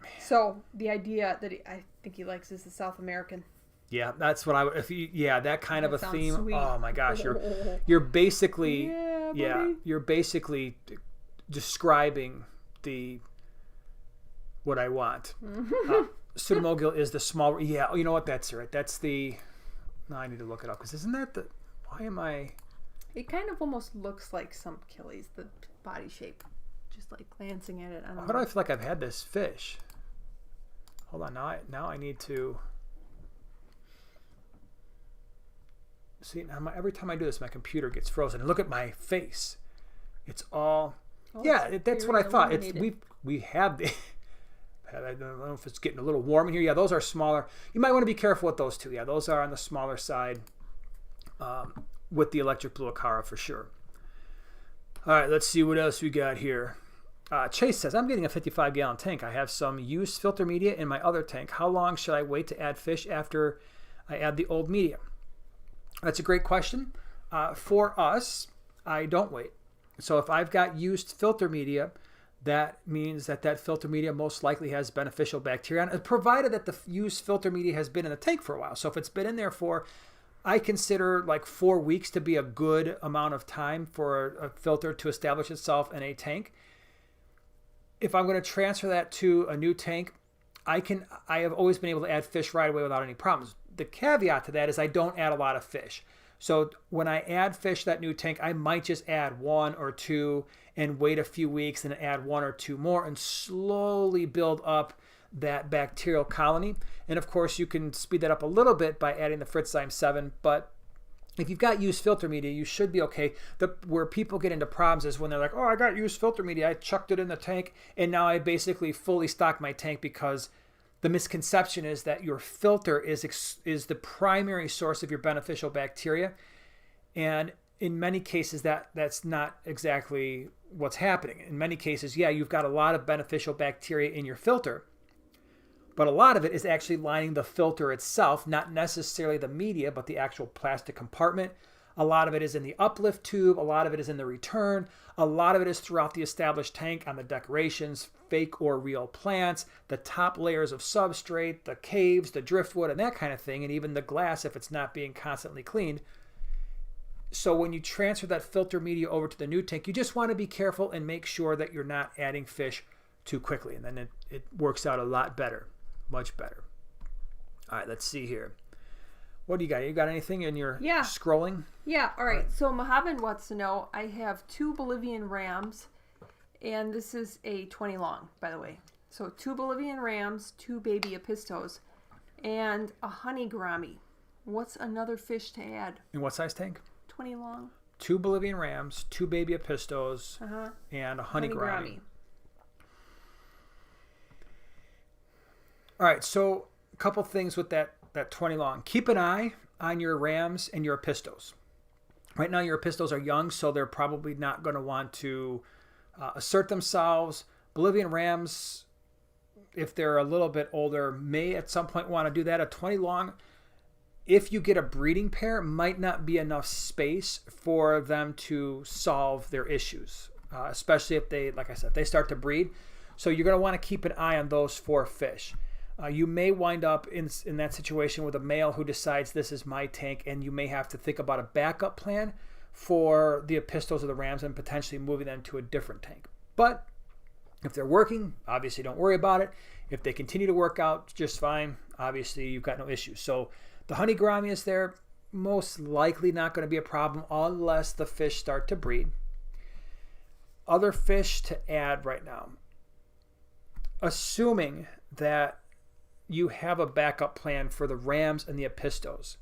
Man. So the idea that I think he likes is the South American. Yeah, that's what I would. That kind of a theme. Sweet. Oh my gosh, you're basically you're basically describing what I want. Pseudomogil is the smaller. Yeah, you know what? That's right. That's the. No, I need to look it up because isn't that the? Why am I? It kind of almost looks like some Achilles, the body shape, just like glancing at it. I don't know. How do I feel like I've had this fish? Hold on. Now I need to. See, now every time I do this, my computer gets frozen. And look at my face. It's all. Oh, yeah, that's what I thought. It's we have the. I don't know if it's getting a little warm in here. Yeah, those are smaller. You might want to be careful with those two. Yeah, those are on the smaller side with the electric blue Acara for sure. All right, let's see what else we got here. Chase says, I'm getting a 55-gallon tank. I have some used filter media in my other tank. How long should I wait to add fish after I add the old media? That's a great question. For us, I don't wait. So if I've got used filter media, that means that filter media most likely has beneficial bacteria on it, provided that the used filter media has been in the tank for a while. So if it's been in there for, I consider like 4 weeks to be a good amount of time for a filter to establish itself in a tank. If I'm going to transfer that to a new tank, I have always been able to add fish right away without any problems. The caveat to that is I don't add a lot of fish. So when I add fish to that new tank, I might just add 1 or 2 and wait a few weeks and add 1 or 2 more and slowly build up that bacterial colony. And of course, you can speed that up a little bit by adding the Fritzzyme 7. But if you've got used filter media, you should be okay. Where people get into problems is when they're like, oh, I got used filter media. I chucked it in the tank and now I basically fully stocked my tank, because the misconception is that your filter is the primary source of your beneficial bacteria. And in many cases, that's not exactly what's happening. In many cases, yeah, you've got a lot of beneficial bacteria in your filter, but a lot of it is actually lining the filter itself, not necessarily the media, but the actual plastic compartment. A lot of it is in the uplift tube. A lot of it is in the return. A lot of it is throughout the established tank on the decorations, fake or real plants, the top layers of substrate, the caves, the driftwood, and that kind of thing, and even the glass if it's not being constantly cleaned. So when you transfer that filter media over to the new tank, you just want to be careful and make sure that you're not adding fish too quickly, and then it works out a lot better, much better. All right, let's see here. What do you got? You got anything in your scrolling? Yeah, all right. So Mohammed wants to know, I have 2 Bolivian rams, and this is a 20 long, by the way. So 2 Bolivian rams, 2 baby apistos, and a honey gourami. What's another fish to add? In what size tank? 20 long. 2 Bolivian rams, 2 baby apistos, and a honey gourami. All right, so a couple things with that 20 long. Keep an eye on your rams and your apistos. Right now your apistos are young, so they're probably not going to want to assert themselves. Bolivian rams, if they're a little bit older, may at some point want to do that. A 20 long, if you get a breeding pair, might not be enough space for them to solve their issues, especially if they, like I said, if they start to breed. So you're going to want to keep an eye on those 4 fish. You may wind up in that situation with a male who decides this is my tank, and you may have to think about a backup plan for the apistos or the rams and potentially moving them to a different tank. But if they're working, obviously don't worry about it. If they continue to work out just fine, obviously you've got no issues. So the honey gourami is there, most likely not going to be a problem unless the fish start to breed. Other fish to add right now, assuming that you have a backup plan for the rams and the apistos.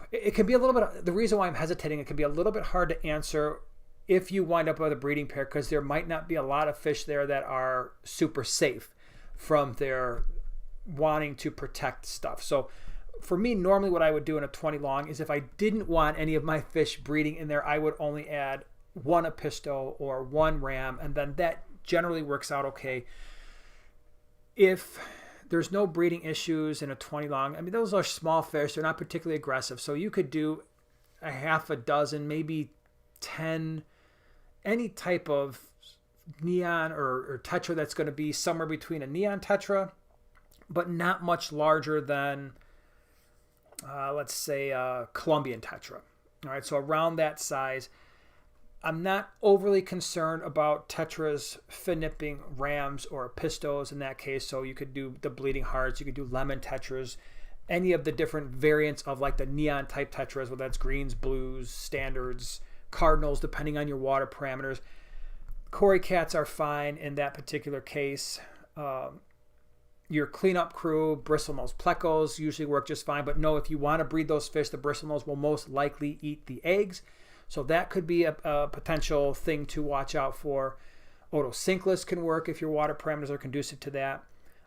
It can be a little bit, the reason why I'm hesitating, it can be a little bit hard to answer if you wind up with a breeding pair, because there might not be a lot of fish there that are super safe from their wanting to protect stuff. So for me, normally what I would do in a 20 long is if I didn't want any of my fish breeding in there, I would only add 1 apisto or 1 ram, and then that generally works out okay. If there's no breeding issues in a 20 long, I mean, those are small fish. They're not particularly aggressive. So you could do a half a dozen, maybe 10, any type of neon or tetra that's going to be somewhere between a neon tetra, but not much larger than, let's say, a Colombian tetra. All right, so around that size. I'm not overly concerned about tetras, fin-nipping, rams, or pistos in that case. So you could do the bleeding hearts, you could do lemon tetras, any of the different variants of like the neon type tetras, whether that's greens, blues, standards, cardinals, depending on your water parameters. Cory cats are fine in that particular case. Your cleanup crew, bristlenose plecos usually work just fine. But no, if you want to breed those fish, the bristlenose will most likely eat the eggs. So that could be a potential thing to watch out for. Otocinclus can work if your water parameters are conducive to that.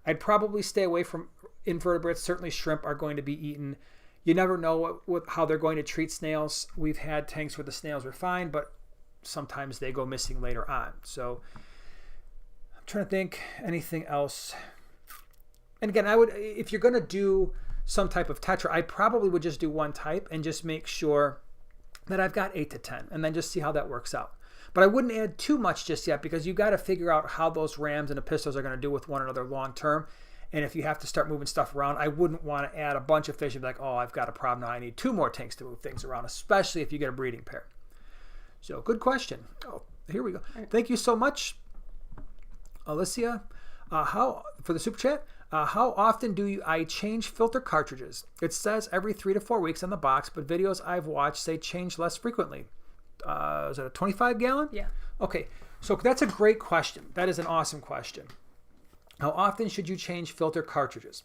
I'd probably stay away from invertebrates. Certainly shrimp are going to be eaten. You never know how they're going to treat snails. We've had tanks where the snails are fine, but sometimes they go missing later on. So I'm trying to think anything else. And again, if you're going to do some type of tetra, I probably would just do one type and just make sure that I've got 8 to 10 and then just see how that works out. But I wouldn't add too much just yet because you got to figure out how those rams and the pistos are going to do with one another long term. And if you have to start moving stuff around, I wouldn't want to add a bunch of fish and be like, oh, I've got a problem now. I need 2 more tanks to move things around, especially if you get a breeding pair. So good question. Oh, here we go. Thank you so much, Alicia. For the super chat, how often do I change filter cartridges? It says every 3 to 4 weeks on the box, but videos I've watched say change less frequently. Is it a 25 gallon? Yeah. Okay, so that's a great question. That is an awesome question. How often should you change filter cartridges?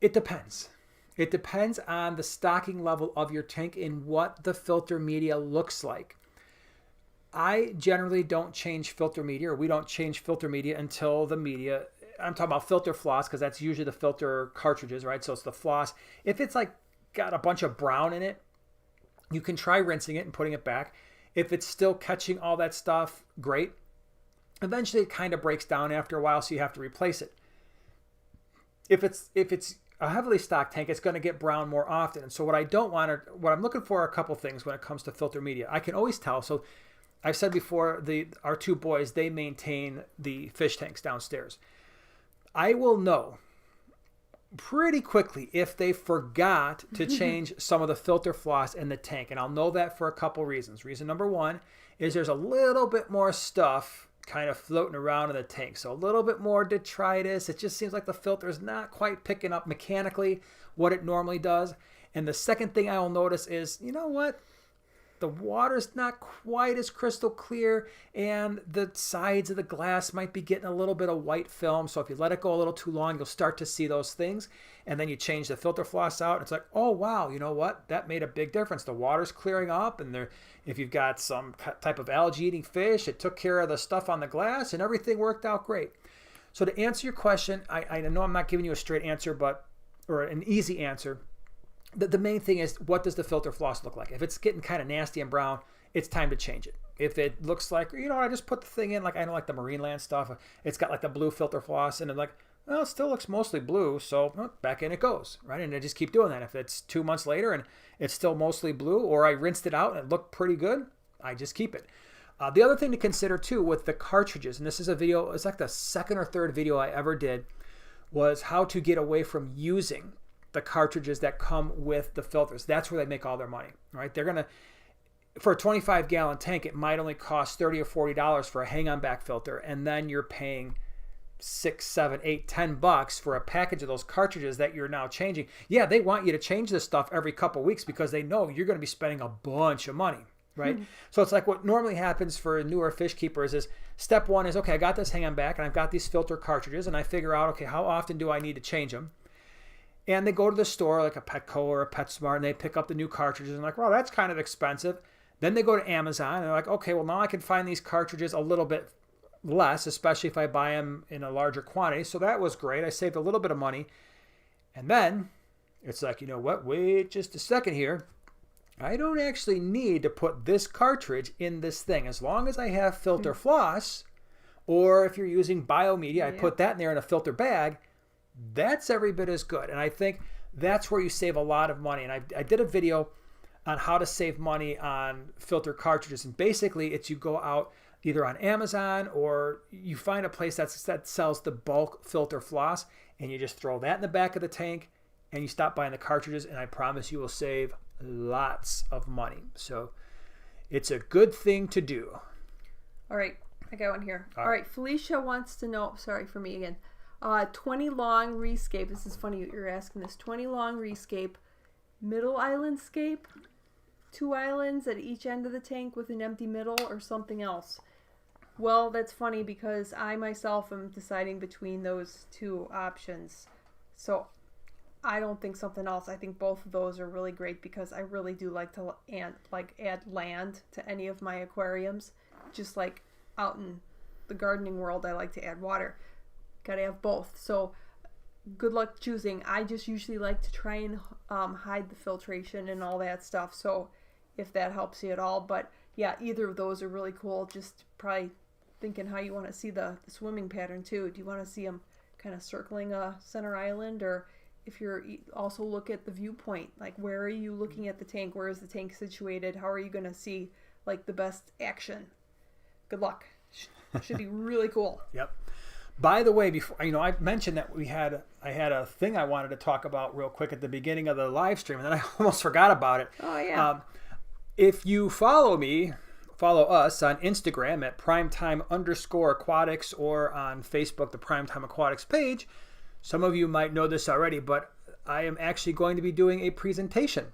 It depends. It depends on the stocking level of your tank and what the filter media looks like. I generally don't change filter media, or we don't change filter media until the media, I'm talking about filter floss because that's usually the filter cartridges, right? So it's the floss. If it's like got a bunch of brown in it, you can try rinsing it and putting it back. If it's still catching all that stuff, great. Eventually it kind of breaks down after a while, so you have to replace it. If it's a heavily stocked tank, it's going to get brown more often. And so what I'm looking for are a couple things when it comes to filter media. I can always tell. So I've said before, our 2 boys, they maintain the fish tanks downstairs. I will know pretty quickly if they forgot to change some of the filter floss in the tank. And I'll know that for a couple reasons. Reason number 1 is there's a little bit more stuff kind of floating around in the tank. So a little bit more detritus. It just seems like the filter is not quite picking up mechanically what it normally does. And the second thing I will notice is, you know what? The water's not quite as crystal clear, and the sides of the glass might be getting a little bit of white film. So if you let it go a little too long, you'll start to see those things. And then you change the filter floss out. It's like, oh, wow, you know what? That made a big difference. The water's clearing up, and if you've got some type of algae-eating fish, it took care of the stuff on the glass, and everything worked out great. So to answer your question, I know I'm not giving you a straight answer, or an easy answer. The main thing is, what does the filter floss look like? If it's getting kind of nasty and brown, it's time to change it. If it looks like, I just put the thing in, like I know like the Marineland stuff, it's got like the blue filter floss, and I'm like, well, it still looks mostly blue, so back in it goes, right? And I just keep doing that. If it's 2 months later and it's still mostly blue, or I rinsed it out and it looked pretty good, I just keep it. The other thing to consider too with the cartridges, and this is a video, it's like the 2nd or 3rd video I ever did, was how to get away from using the cartridges that come with the filters. That's where they make all their money, right? They're going to, for a 25 gallon tank, it might only cost $30 or $40 for a hang-on back filter, and then you're paying $6, $7, $8, $10 for a package of those cartridges that you're now changing. Yeah, they want you to change this stuff every couple weeks because they know you're going to be spending a bunch of money, right? So it's like what normally happens for newer fish keepers is step 1 is, okay, I got this hang-on back and I've got these filter cartridges, and I figure out, okay, how often do I need to change them? And they go to the store like a Petco or a PetSmart, and they pick up the new cartridges and like, well, that's kind of expensive. Then they go to Amazon and they're like, okay, well, now I can find these cartridges a little bit less, especially if I buy them in a larger quantity. So that was great. I saved a little bit of money. And then it's like, you know what? Wait just a second here. I don't actually need to put this cartridge in this thing. As long as I have filter floss, or if you're using biomedia, I put that in there in a filter bag. That's every bit as good. And I think that's where you save a lot of money. And I did a video on how to save money on filter cartridges. And basically it's you go out either on Amazon or you find a place that sells the bulk filter floss, and you just throw that in the back of the tank and you stop buying the cartridges, and I promise you will save lots of money. So It's a good thing to do. All right. I got one here. All right. Felicia wants to know, sorry for me again. 20 long rescape. This is funny you're asking this. 20 long rescape. Middle island scape. 2 islands at each end of the tank with an empty middle or something else. Well, that's funny because I myself am deciding between those 2 options. So I don't think something else. I think both of those are really great because I really do like to add land to any of my aquariums. Just like out in the gardening world, I like to add water. Gotta have both. So good luck choosing. I just usually like to try and hide the filtration and all that stuff. So if that helps you at all. But yeah, either of those are really cool. Just probably thinking how you want to see the swimming pattern too. Do you want to see them kind of circling a center island, or if you're also look at the viewpoint, like where are you looking at the tank? Where is the tank situated? How are you going to see like the best action? Good luck. Should be really cool. Yep. By the way, before I mentioned that I had a thing I wanted to talk about real quick at the beginning of the live stream, and then I almost forgot about it. Oh yeah. If you follow us on Instagram at primetime_aquatics or on Facebook, the Primetime Aquatics page. Some of you might know this already, but I am actually going to be doing a presentation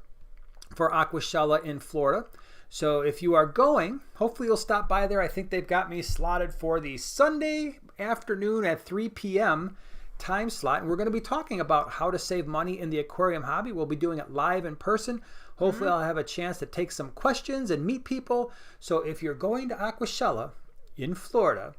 for Aquascaping in Florida. So if you are going, hopefully you'll stop by there. I think they've got me slotted for the Sunday afternoon at 3 p.m. time slot. And we're going to be talking about how to save money in the aquarium hobby. We'll be doing it live in person. Hopefully I'll have a chance to take some questions and meet people. So if you're going to Aquascaping in Florida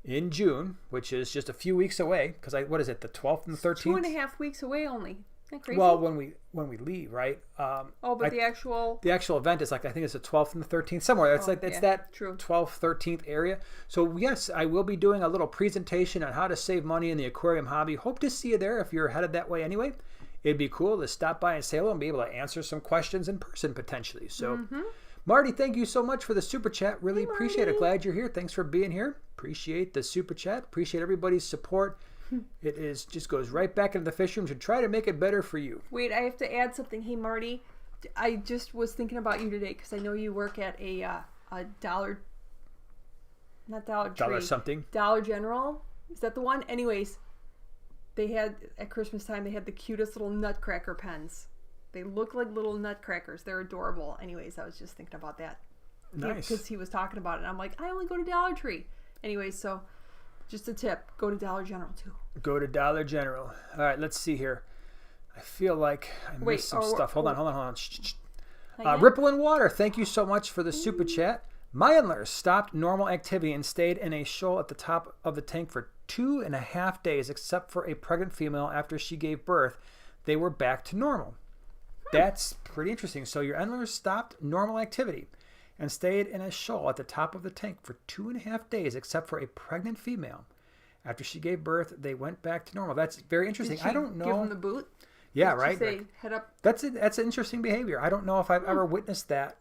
in June, which is just a few weeks away, because what is it, the 12th and the 13th? 2.5 weeks away only. Isn't that crazy? Well, when we leave, right? But the actual event is I think it's the 12th and the 13th, somewhere. It's that true. 12th, 13th area. So yes, I will be doing a little presentation on how to save money in the aquarium hobby. Hope to see you there if you're headed that way anyway. It'd be cool to stop by and say hello and be able to answer some questions in person potentially. So, Marty, thank you so much for the super chat. Really appreciate it. Glad you're here. Thanks for being here. Appreciate the super chat. Appreciate everybody's support. It just goes right back into the fish room to try to make it better for you. Wait, I have to add something. Hey, Marty, I just was thinking about you today because I know you work at a Dollar General. Is that the one? Anyways, they had at Christmas time. They had the cutest little nutcracker pens. They look like little nutcrackers. They're adorable. Anyways, I was just thinking about that. Nice. Because he was talking about it. And I'm like, I only go to Dollar Tree. Anyways, so just a tip. Go to Dollar General too. Go to Dollar General. All right, let's see here. I feel like I missed some stuff. Hold on. Ripple and Water, thank you so much for the super chat. My antlers stopped normal activity and stayed in a shoal at the top of the tank for 2.5 days, except for a pregnant female after she gave birth. They were back to normal. That's pretty interesting. So your antlers stopped normal activity and stayed in a shoal at the top of the tank for 2.5 days, except for a pregnant female. After she gave birth, they went back to normal. That's very interesting. I don't know. Give them the boot? Yeah, right. Say, head up. That's an interesting behavior. I don't know if I've ever witnessed that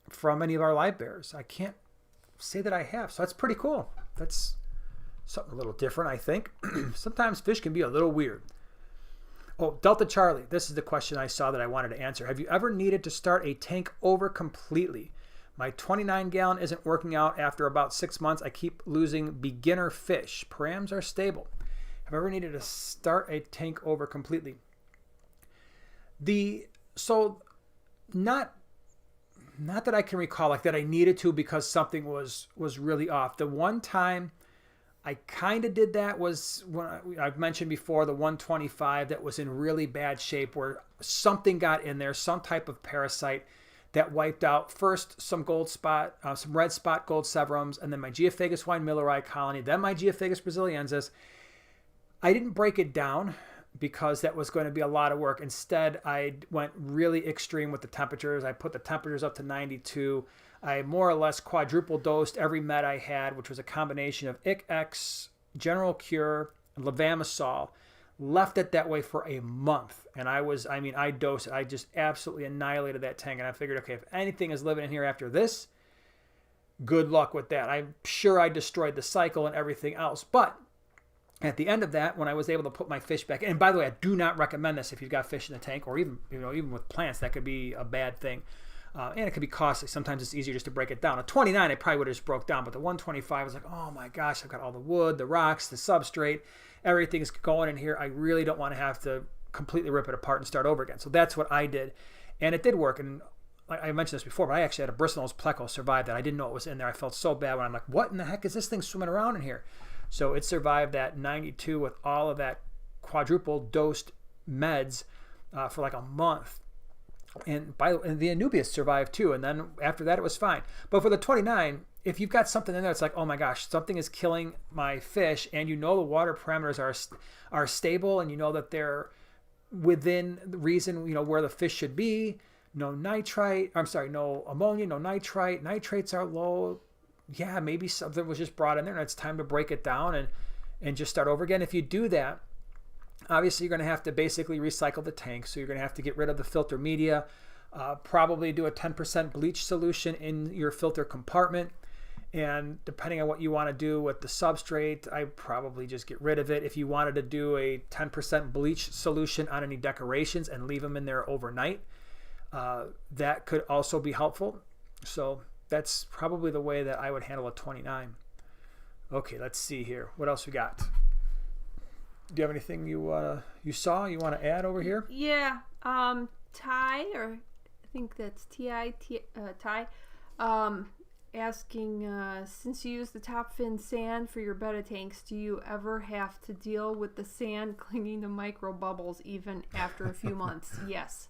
from any of our live bears. I can't say that I have. So that's pretty cool. That's something a little different, I think. Sometimes fish can be a little weird. Oh, Delta Charlie, this is the question I saw that I wanted to answer. Have you ever needed to start a tank over completely? My 29-gallon isn't working out. After about 6 months, I keep losing beginner fish. Params are stable. Have I ever needed to start a tank over completely? Not that I can recall, like that I needed to because something was really off. The one time I kind of did that was when I've mentioned before, the 125 that was in really bad shape where something got in there, some type of parasite that wiped out first some some red spot gold severums, and then my Geophagus wine milleri colony, then my Geophagus brasiliensis. I didn't break it down because that was going to be a lot of work. Instead, I went really extreme with the temperatures. I put the temperatures up to 92. I more or less quadruple dosed every med I had, which was a combination of ICX, General Cure, and levamisole. Left it that way for a month. And I dosed it. I just absolutely annihilated that tank. And I figured, okay, if anything is living in here after this, good luck with that. I'm sure I destroyed the cycle and everything else. But at the end of that, when I was able to put my fish back, and by the way, I do not recommend this if you've got fish in the tank, or even with plants, that could be a bad thing. And it could be costly. Sometimes it's easier just to break it down. A 29, I probably would have just broke down. But the 125 was like, oh my gosh, I've got all the wood, the rocks, the substrate. Everything's going in here. I really don't want to have to completely rip it apart and start over again. So that's what I did. And it did work. And I mentioned this before, but I actually had a bristlenose pleco survive that. I didn't know it was in there. I felt so bad when I'm like, what in the heck is this thing swimming around in here? So it survived that 92 with all of that quadruple dosed meds for like a month. And the Anubias survived too. And then after that, it was fine. But for the 29, if you've got something in there, it's like, oh my gosh, something is killing my fish. And you know the water parameters are stable, and you know that they're within the reason, where the fish should be. No nitrite. No ammonia, no nitrite. Nitrates are low. Yeah, maybe something was just brought in there, and it's time to break it down and just start over again. If you do that, obviously, you're going to have to basically recycle the tank. So you're going to have to get rid of the filter media, probably do a 10% bleach solution in your filter compartment. And depending on what you want to do with the substrate, I probably just get rid of it. If you wanted to do a 10% bleach solution on any decorations and leave them in there overnight, that could also be helpful. So that's probably the way that I would handle a 29. Okay, let's see here. What else we got? Do you have anything you want to add over here? Yeah, Ty, or I think that's Ty, asking, since you use the top fin sand for your betta tanks, do you ever have to deal with the sand clinging to micro bubbles even after a few months? Yes,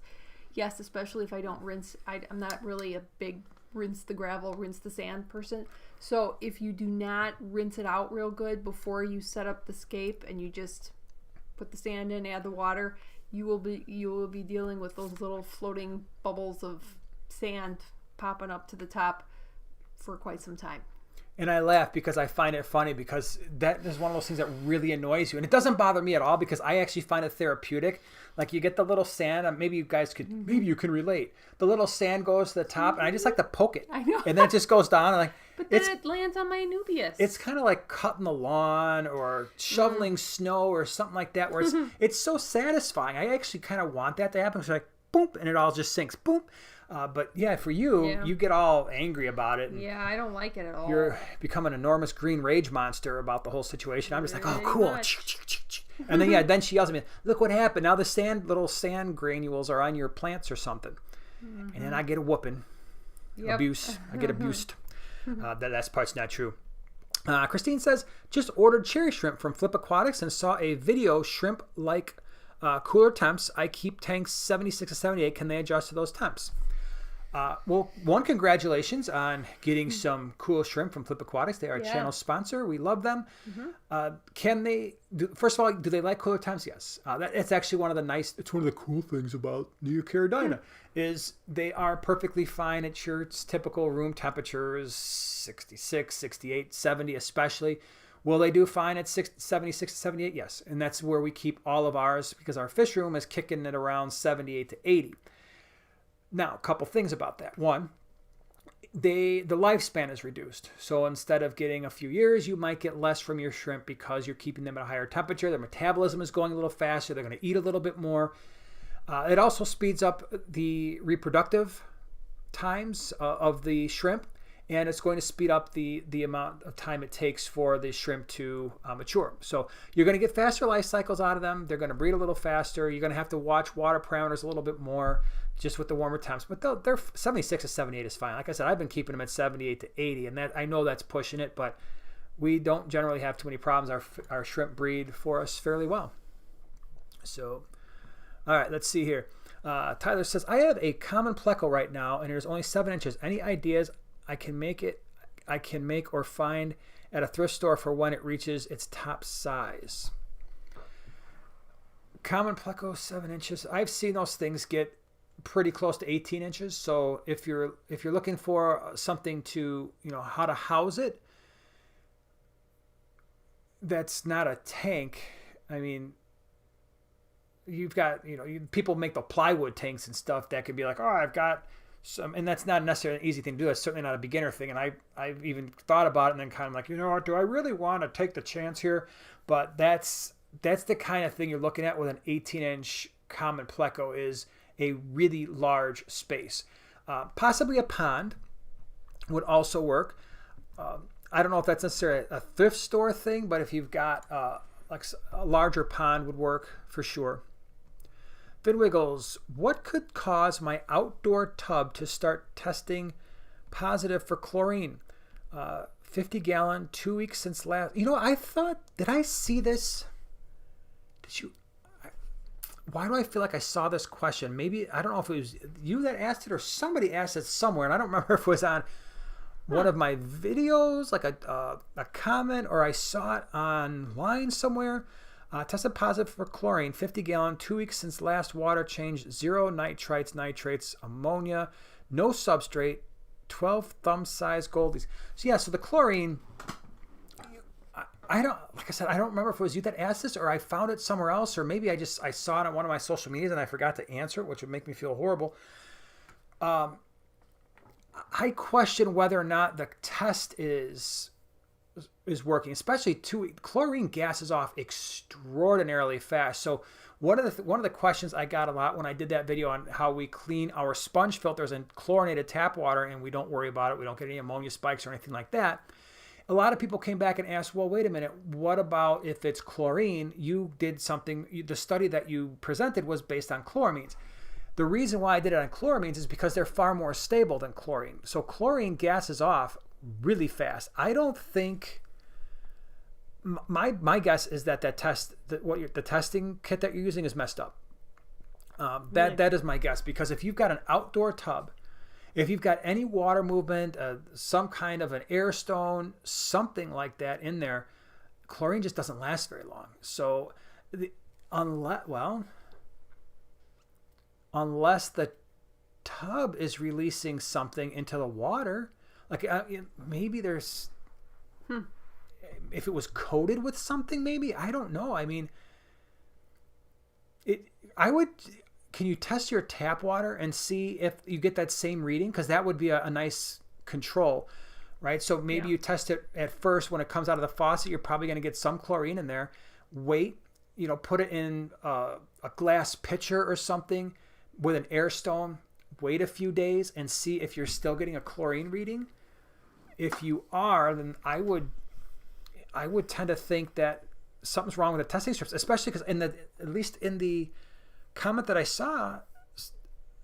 especially if I don't rinse. I'm not really a big rinse the gravel, rinse the sand person. So if you do not rinse it out real good before you set up the scape and you just put the sand in, add the water, you will be dealing with those little floating bubbles of sand popping up to the top for quite some time. And I laugh because I find it funny, because that is one of those things that really annoys you. And it doesn't bother me at all, because I actually find it therapeutic. Like, you get the little sand, maybe you guys could, maybe you can relate. The little sand goes to the top, and I just like to poke it. I know. And then it just goes down. And but then it lands on my Anubias. It's kind of like cutting the lawn or shoveling snow or something like that, where it's so satisfying. I actually kind of want that to happen. It's like, boom, and it all just sinks, boom. But yeah, for you, you get all angry about it. Yeah, I don't like it at all. You're becoming an enormous green rage monster about the whole situation. I'm just like, oh, cool. And then, then she yells at me, look what happened. Now the little sand granules are on your plants or something. And then I get a whooping. Yep. Abuse. I get abused. That part's not true. Christine says, just ordered cherry shrimp from Flip Aquatics and saw a video shrimp like cooler temps. I keep tanks 76 to 78. Can they adjust to those temps? Well, congratulations on getting some cool shrimp from Flip Aquatics. They are a channel sponsor. We love them. First of all, do they like cooler temps? Yes. It's actually it's one of the cool things about New Carolina is they are perfectly fine at your typical room temperatures, 66, 68, 70 especially. Will they do fine at 76 to 78? Yes. And that's where we keep all of ours, because our fish room is kicking at around 78 to 80. Now, a couple things about that. One, the lifespan is reduced. So instead of getting a few years, you might get less from your shrimp because you're keeping them at a higher temperature. Their metabolism is going a little faster. They're going to eat a little bit more. It also speeds up the reproductive times of the shrimp, and it's going to speed up the amount of time it takes for the shrimp to mature. So you're going to get faster life cycles out of them. They're going to breed a little faster. You're going to have to watch water parameters a little bit more just with the warmer temps. But they're 76 to 78 is fine. Like I said, I've been keeping them at 78 to 80, and that I know that's pushing it, but we don't generally have too many problems. Our shrimp breed for us fairly well. So, all right, let's see here. Tyler says, I have a common pleco right now, and there's only 7 inches. Any ideas I can make or find at a thrift store for when it reaches its top size? Common pleco, 7 inches. I've seen those things get pretty close to 18 inches. So if you're looking for something to, how to house it, that's not a tank. I mean, you've got, people make the plywood tanks and stuff that could be like, oh, I've got some, and that's not necessarily an easy thing to do. It's certainly not a beginner thing. And I've even thought about it and then kind of like, do I really want to take the chance here? But that's the kind of thing you're looking at with an 18-inch common pleco, is a really large space. Possibly a pond would also work. I don't know if that's necessarily a thrift store thing, but if you've got like a larger pond would work for sure. Vidwiggles, what could cause my outdoor tub to start testing positive for chlorine? 50-gallon, 2 weeks since last. I thought, did I see this? Did you? Why do I feel like I saw this question? Maybe, I don't know if it was you that asked it or somebody asked it somewhere, and I don't remember if it was on one of my videos, like a comment, or I saw it online somewhere. Tested positive for chlorine, 50-gallon, 2 weeks since last water change, 0 nitrates, ammonia, no substrate, 12 thumb-sized goldies. So yeah, so the chlorine, I don't remember if it was you that asked this or I found it somewhere else, or maybe I saw it on one of my social medias and I forgot to answer it, which would make me feel horrible. I question whether or not the test is working, especially chlorine gases off extraordinarily fast. So one of the questions I got a lot when I did that video on how we clean our sponge filters and chlorinated tap water, and we don't worry about it, we don't get any ammonia spikes or anything like that. A lot of people came back and asked, well, wait a minute, what about if it's chlorine? You did something, the study that you presented was based on chloramines. The reason why I did it on chloramines is because they're far more stable than chlorine. So chlorine gases off really fast. I don't think, my guess is that the testing kit that you're using is messed up. That is my guess, because if you've got an outdoor tub, if you've got any water movement, some kind of an air stone, something like that in there, chlorine just doesn't last very long. So unless the tub is releasing something into the water, like maybe there's, if it was coated with something, maybe, I don't know. I mean, can you test your tap water and see if you get that same reading? Because that would be a nice control, right? So maybe you test it at first when it comes out of the faucet. You're probably going to get some chlorine in there. Wait, put it in a glass pitcher or something with an air stone. Wait a few days and see if you're still getting a chlorine reading. If you are, then I would tend to think that something's wrong with the testing strips, especially because at least in the comment that I saw,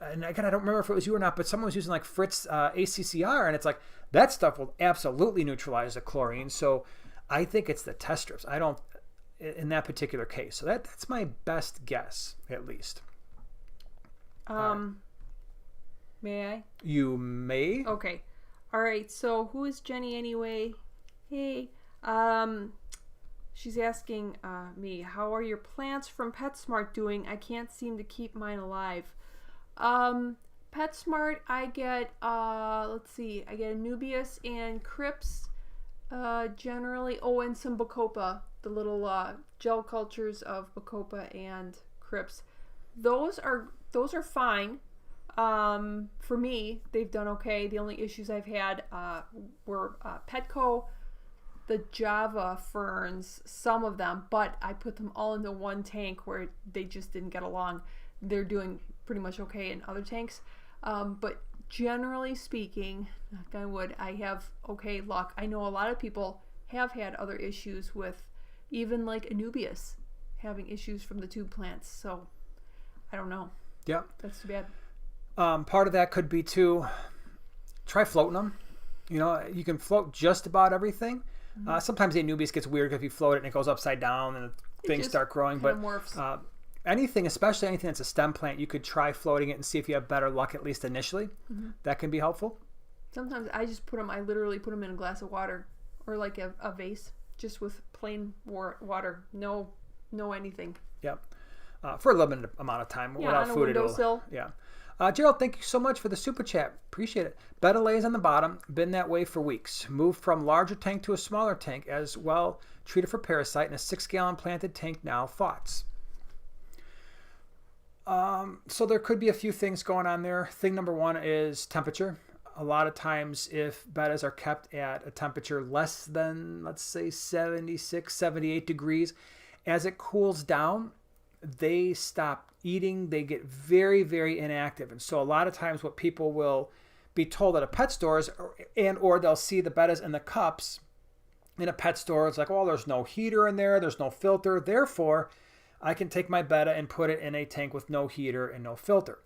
and again, I don't remember if it was you or not, but someone was using like Fritz ACCR, and it's like that stuff will absolutely neutralize the chlorine. So I think it's the test strips. I don't, in that particular case. So that's my best guess, at least. May I? You may. Okay. All right. So who is Jenny anyway? Hey. She's asking me, how are your plants from PetSmart doing? I can't seem to keep mine alive. PetSmart, I get, I get Anubias and Crips, generally. Oh, and some Bacopa, the little gel cultures of Bacopa and Crips. Those are fine. For me, they've done okay. The only issues I've had were Petco, the Java ferns, some of them, but I put them all into one tank where they just didn't get along. They're doing pretty much okay in other tanks. But generally speaking, knock on wood, I have okay luck. I know a lot of people have had other issues with even like Anubias having issues from the tube plants. So I don't know. Yeah. That's too bad. Part of that could be to try floating them. You can float just about everything. Sometimes the Anubias gets weird if you float it and it goes upside down and things start growing. But anything, especially anything that's a stem plant, you could try floating it and see if you have better luck, at least initially. That can be helpful. Sometimes I just I literally put them in a glass of water or like a vase, just with plain water. No anything. Yep. For a limited amount of time without food. Windowsill. Yeah. Gerald, thank you so much for the super chat. Appreciate it. Betta lays on the bottom. Been that way for weeks. Moved from larger tank to a smaller tank as well. Treated for parasite in a 6-gallon planted tank now. Thoughts? So there could be a few things going on there. Thing number one is temperature. A lot of times if bettas are kept at a temperature less than, let's say, 76, 78 degrees, as it cools down, they stop eating. They get very, very inactive. And so a lot of times what people will be told at a pet stores or they'll see the bettas and the cups in a pet store. It's like, well, there's no heater in there. There's no filter. Therefore, I can take my betta and put it in a tank with no heater and no filter.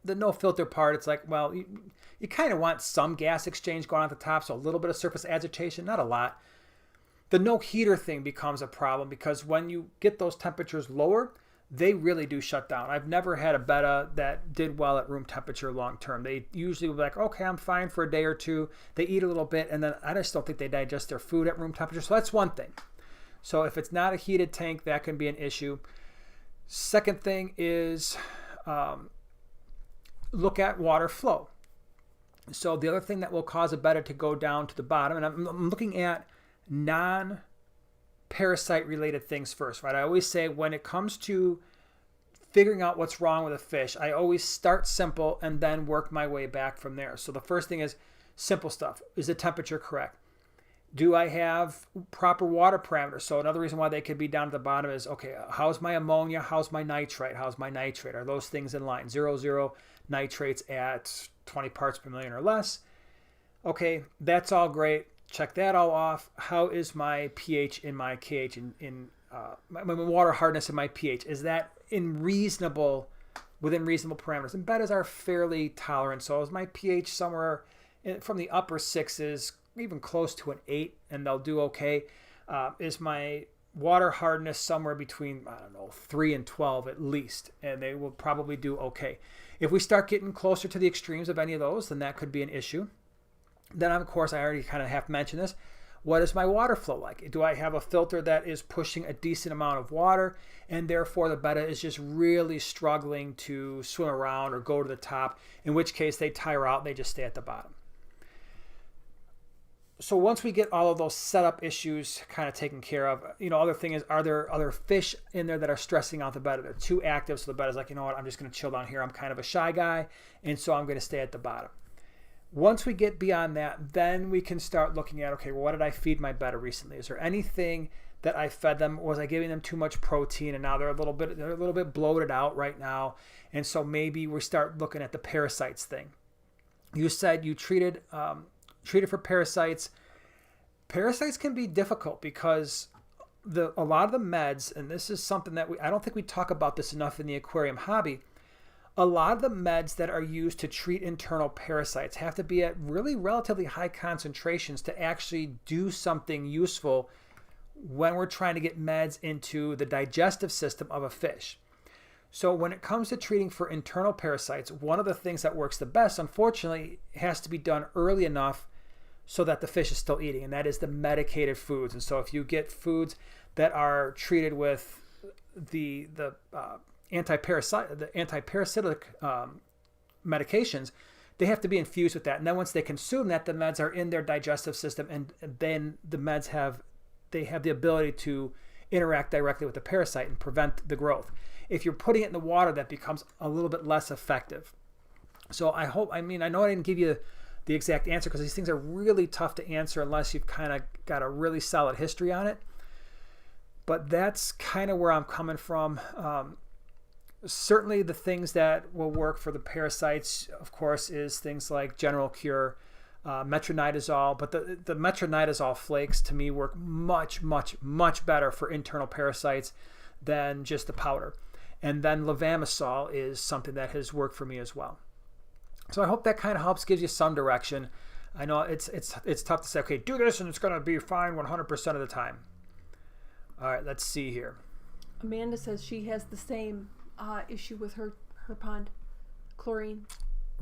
The no filter part, it's like, well, you kind of want some gas exchange going on at the top, so a little bit of surface agitation, not a lot. The no heater thing becomes a problem because when you get those temperatures lower, they really do shut down. I've never had a betta that did well at room temperature long term. They usually will be like, okay, I'm fine for a day or two. They eat a little bit, and then I just don't think they digest their food at room temperature. So that's one thing. So if it's not a heated tank, that can be an issue. Second thing is look at water flow. So the other thing that will cause a betta to go down to the bottom, and I'm looking at non-parasite related things first, right? I always say when it comes to figuring out what's wrong with a fish, I always start simple and then work my way back from there. So the first thing is simple stuff. Is the temperature correct? Do I have proper water parameters? So another reason why they could be down at the bottom is, okay, how's my ammonia? How's my nitrite? How's my nitrate? Are those things in line? 0 nitrates at 20 parts per million or less. Okay, that's all great. Check that all off. How is my pH in my KH, my water hardness in my pH? Is that within reasonable parameters? And bettas are fairly tolerant. So is my pH somewhere from the upper 6s, even close to an 8, and they'll do okay? Is my water hardness somewhere between, 3 and 12 at least, and they will probably do okay. If we start getting closer to the extremes of any of those, then that could be an issue. Then, of course, I already kind of have mentioned this. What is my water flow like? Do I have a filter that is pushing a decent amount of water, and therefore the betta is just really struggling to swim around or go to the top, in which case they tire out and they just stay at the bottom. So once we get all of those setup issues kind of taken care of, other thing is, are there other fish in there that are stressing out the betta? They're too active, so the betta's like, you know what, I'm just going to chill down here. I'm kind of a shy guy, and so I'm going to stay at the bottom. Once we get beyond that, then we can start looking at, okay, well, what did I feed my betta recently? Is there anything that I fed them? Was I giving them too much protein, and now they're a little bit bloated out right now, and so maybe we start looking at the parasites thing. You said you treated for parasites. Parasites can be difficult because a lot of the meds, and this is something that I don't think we talk about this enough in the aquarium hobby, a lot of the meds that are used to treat internal parasites have to be at really relatively high concentrations to actually do something useful when we're trying to get meds into the digestive system of a fish. So when it comes to treating for internal parasites, one of the things that works the best, unfortunately, has to be done early enough so that the fish is still eating, and that is the medicated foods. And so if you get foods that are treated with the antiparasitic medications, they have to be infused with that. And then once they consume that, the meds are in their digestive system, and then the meds have the ability to interact directly with the parasite and prevent the growth. If you're putting it in the water, that becomes a little bit less effective. So I know I didn't give you the exact answer because these things are really tough to answer unless you've kind of got a really solid history on it. But that's kind of where I'm coming from. Certainly the things that will work for the parasites, of course, is things like General Cure, metronidazole. But the metronidazole flakes, to me, work much, much, much better for internal parasites than just the powder. And then levamisole is something that has worked for me as well. So I hope that kind of helps, gives you some direction. I know it's tough to say, okay, do this and it's going to be fine 100% of the time. All right, let's see here. Amanda says she has the same issue with her pond, chlorine.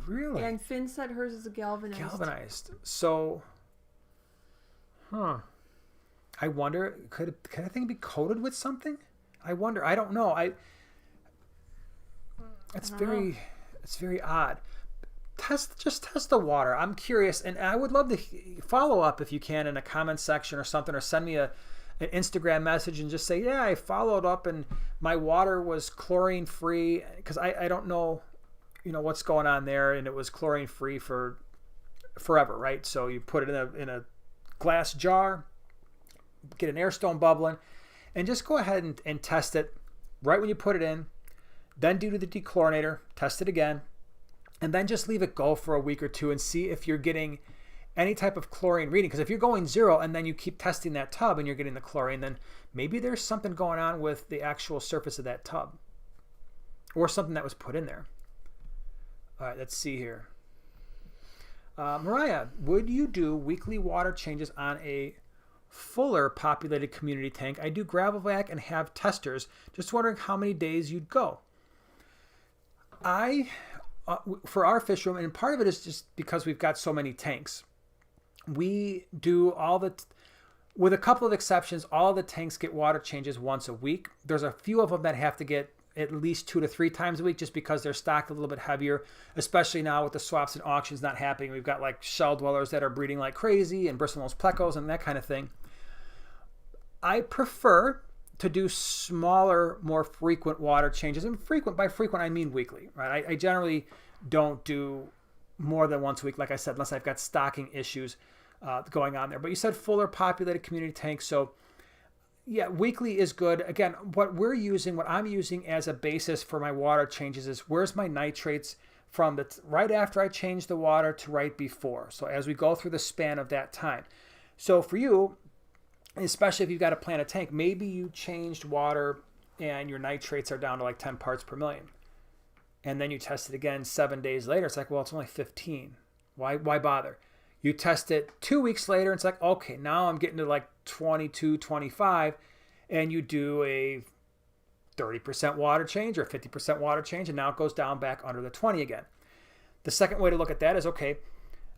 Really? And Finn said hers is a galvanized. So, I wonder, could a thing be coated with something? I wonder. I don't know. It's very odd. Just test the water. I'm curious, and I would love to follow up if you can in a comment section or something, or send me an Instagram message and just say, yeah, I followed up and my water was chlorine free, because I don't know, what's going on there, and it was chlorine free for forever, right? So you put it in a glass jar, get an air stone bubbling, and just go ahead and test it. right when you put it in, then do the dechlorinator, test it again, and then just leave it go for a week or two and see if you're getting any type of chlorine reading. Because if you're going 0 and then you keep testing that tub and you're getting the chlorine, then maybe there's something going on with the actual surface of that tub or something that was put in there. All right, let's see here. Mariah, would you do weekly water changes on a fuller populated community tank? I do gravel vac and have testers. Just wondering how many days you'd go. For our fish room, and part of it is just because we've got so many tanks, we do with a couple of exceptions, all the tanks get water changes once a week. There's a few of them that have to get at least 2 to 3 times a week just because they're stocked a little bit heavier, especially now with the swaps and auctions not happening. We've got like shell dwellers that are breeding like crazy and bristlenose plecos and that kind of thing. I prefer to do smaller, more frequent water changes. And by frequent, I mean weekly, right? I generally don't do more than once a week, like I said, unless I've got stocking issues going on there. But you said fuller populated community tanks. So yeah, weekly is good. Again, what I'm using as a basis for my water changes is where's my nitrates from right after I change the water to right before. So as we go through the span of that time. So for you, especially if you've got to plant a tank, maybe you changed water and your nitrates are down to like 10 parts per million. And then you test it again 7 days later. It's like, well, it's only 15. Why bother? You test it 2 weeks later. It's like, okay, now I'm getting to like 22, 25. And you do a 30% water change or 50% water change. And now it goes down back under the 20 again. The second way to look at that is, okay,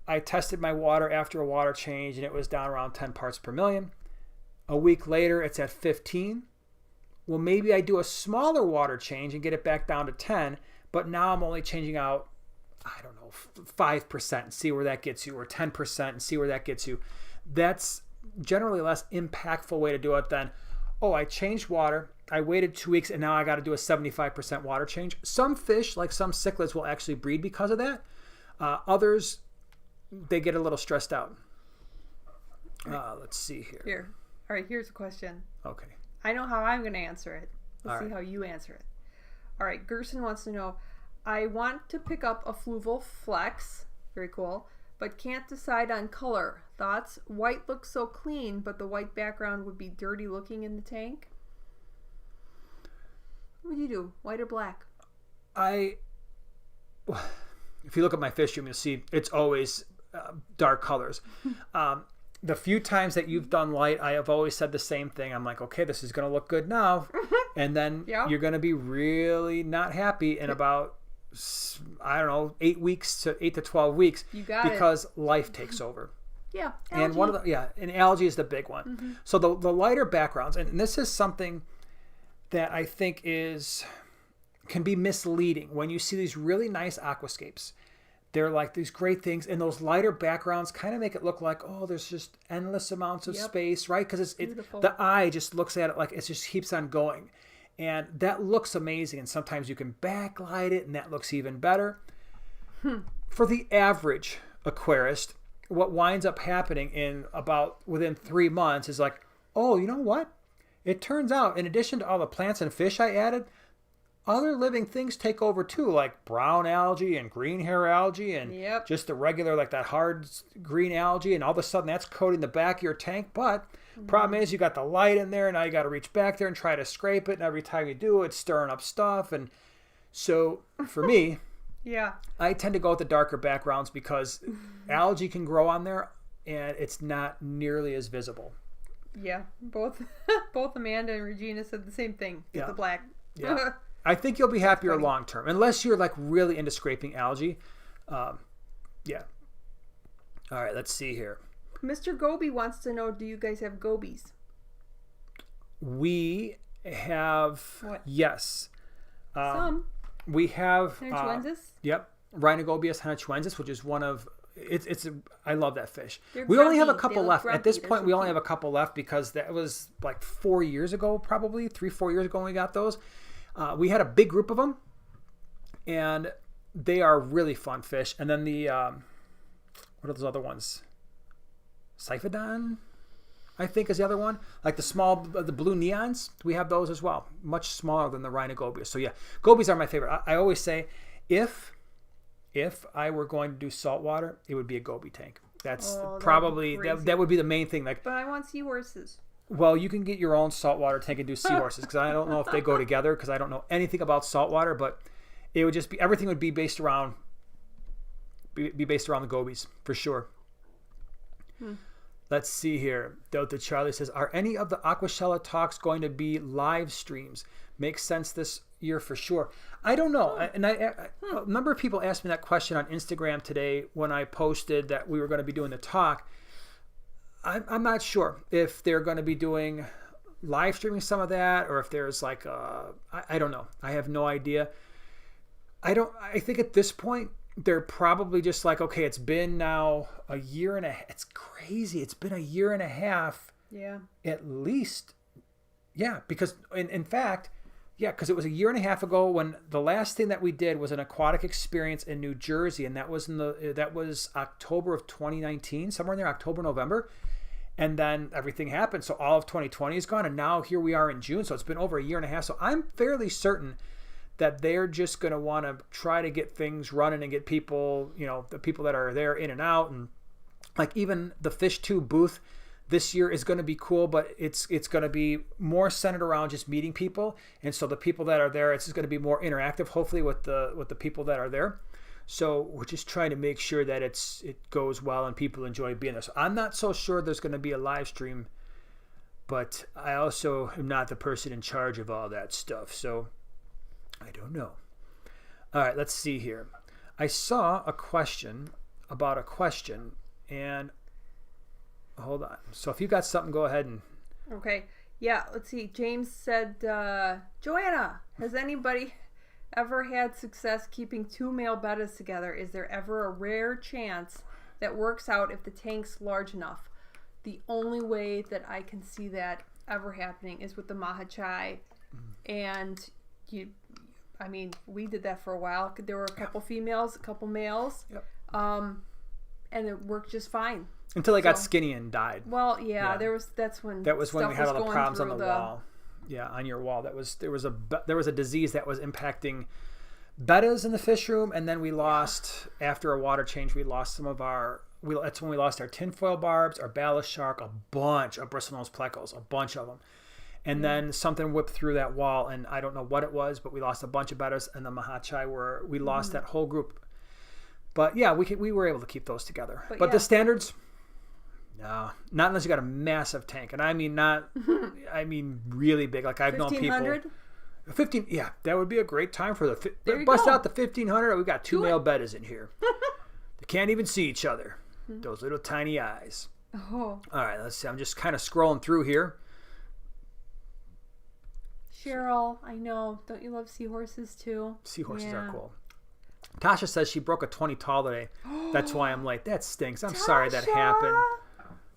I tested my water after a water change and it was down around 10 parts per million. A week later, it's at 15. Well, maybe I do a smaller water change and get it back down to 10, but now I'm only changing out, 5% and see where that gets you, or 10% and see where that gets you. That's generally a less impactful way to do it than, I changed water, I waited 2 weeks, and now I got to do a 75% water change. Some fish, like some cichlids, will actually breed because of that. Others, they get a little stressed out. Let's see here. All right, here's a question. Okay. I know how I'm going to answer it. Let's see right. how you answer it. All right, Gerson wants to know, I want to pick up a fluval flex, very cool, but can't decide on color. Thoughts? White looks so clean, but the white background would be dirty looking in the tank. What would you do, white or black? If you look at my fish room, you'll see it's always dark colors. The few times that you've done light, I have always said the same thing. I'm like, okay, this is going to look good now. And then you're going to be really not happy in about, 8 to 12 weeks. You got because life takes over. Yeah. Algae. And algae is the big one. Mm-hmm. So the lighter backgrounds, and this is something that I think can be misleading when you see these really nice aquascapes. They're like these great things, and those lighter backgrounds kind of make it look like, there's just endless amounts of space, right? Because the eye just looks at it like it just keeps on going. And that looks amazing, and sometimes you can backlight it, and that looks even better. For the average aquarist, what winds up happening within 3 months is like, you know what? It turns out, in addition to all the plants and fish I added, other living things take over too, like brown algae and green hair algae and just the regular, like that hard green algae, and all of a sudden that's coating the back of your tank. But problem is you got the light in there, and now you got to reach back there and try to scrape it, and every time you do, it's stirring up stuff. And so for me, I tend to go with the darker backgrounds because algae can grow on there and it's not nearly as visible. Yeah, both Amanda and Regina said the same thing. Get the black. Yeah. I think you'll be happier long term, unless you're like really into scraping algae. All right, let's see here. Mr. Goby wants to know, do you guys have gobies? We have, yes. Some. We have. Hennechuensis? Yep. Rhinogobius hennechuensis, which is one of, I love that fish. We only have a couple left. At this point, we only have a couple left because that was like 4 years ago, probably 3-4 years ago when we got those. We had a big group of them, and they are really fun fish. And then the, what are those other ones? Siphodon? I think is the other one. Like the blue neons, we have those as well. Much smaller than the rhinogobias. So yeah, gobies are my favorite. I always say if I were going to do saltwater, it would be a goby tank. That's probably, that would be the main thing. Like, but I want seahorses. Well, you can get your own saltwater tank and do seahorses because I don't know if they go together because I don't know anything about saltwater, but it would just be, everything would be based around the gobies for sure. Let's see here. Delta Charlie says, are any of the Aquashella talks going to be live streams? Makes sense this year for sure. I don't know. And a number of people asked me that question on Instagram today when I posted that we were going to be doing the talk. I'm not sure if they're going to be doing live streaming some of that or if there's like I don't know. I have no idea. I think at this point they're probably just like, okay, it's been now a year and a half. It's crazy. It's been a year and a half. Yeah. At least. Yeah, because in fact, because it was a year and a half ago when the last thing that we did was an aquatic experience in New Jersey, and that was October of 2019, somewhere in there, October, November. And then everything happened. So all of 2020 is gone. And now here we are in June. So it's been over a year and a half. So I'm fairly certain that they're just going to want to try to get things running and get people, the people that are there in and out. And like even the Fish 2 booth this year is going to be cool, but it's going to be more centered around just meeting people. And so the people that are there, it's just going to be more interactive, hopefully with the people that are there. So we're just trying to make sure that it goes well and people enjoy being there. So I'm not so sure there's going to be a live stream, but I also am not the person in charge of all that stuff. So I don't know. All right, let's see here. I saw a question about a question, and hold on. So if you got something, go ahead and... Okay. Yeah, let's see. James said, Joanna, has anybody ever had success keeping two male bettas together? Is there ever a rare chance that works out if the tank's large enough? The only way that I can see that ever happening is with the Mahachai. And we did that for a while. There were a couple females, a couple males. Yep. And it worked just fine. Until they got skinny and died. Well, yeah. That was when we had all the problems on the wall. Yeah, on your wall. There was a disease that was impacting bettas in the fish room, and then we lost after a water change. We lost some of that's when we lost our tinfoil barbs, our ballast shark, a bunch of bristlenose plecos, a bunch of them, and then something whipped through that wall, and I don't know what it was, but we lost a bunch of bettas, and the Mahachai we lost that whole group. But yeah, we were able to keep those together. But the standards. No, not unless you got a massive tank, and I mean really big. Like I've known people. 15. Yeah, that would be a great time for bust out the 1500. We got two male bettas in here. They can't even see each other. Those little tiny eyes. Oh. All right, let's see. I'm just kind of scrolling through here. Cheryl, I know. Don't you love seahorses too? Seahorses are cool. Tasha says she broke a 20 tall today. That's why I'm late. That stinks. I'm sorry that happened.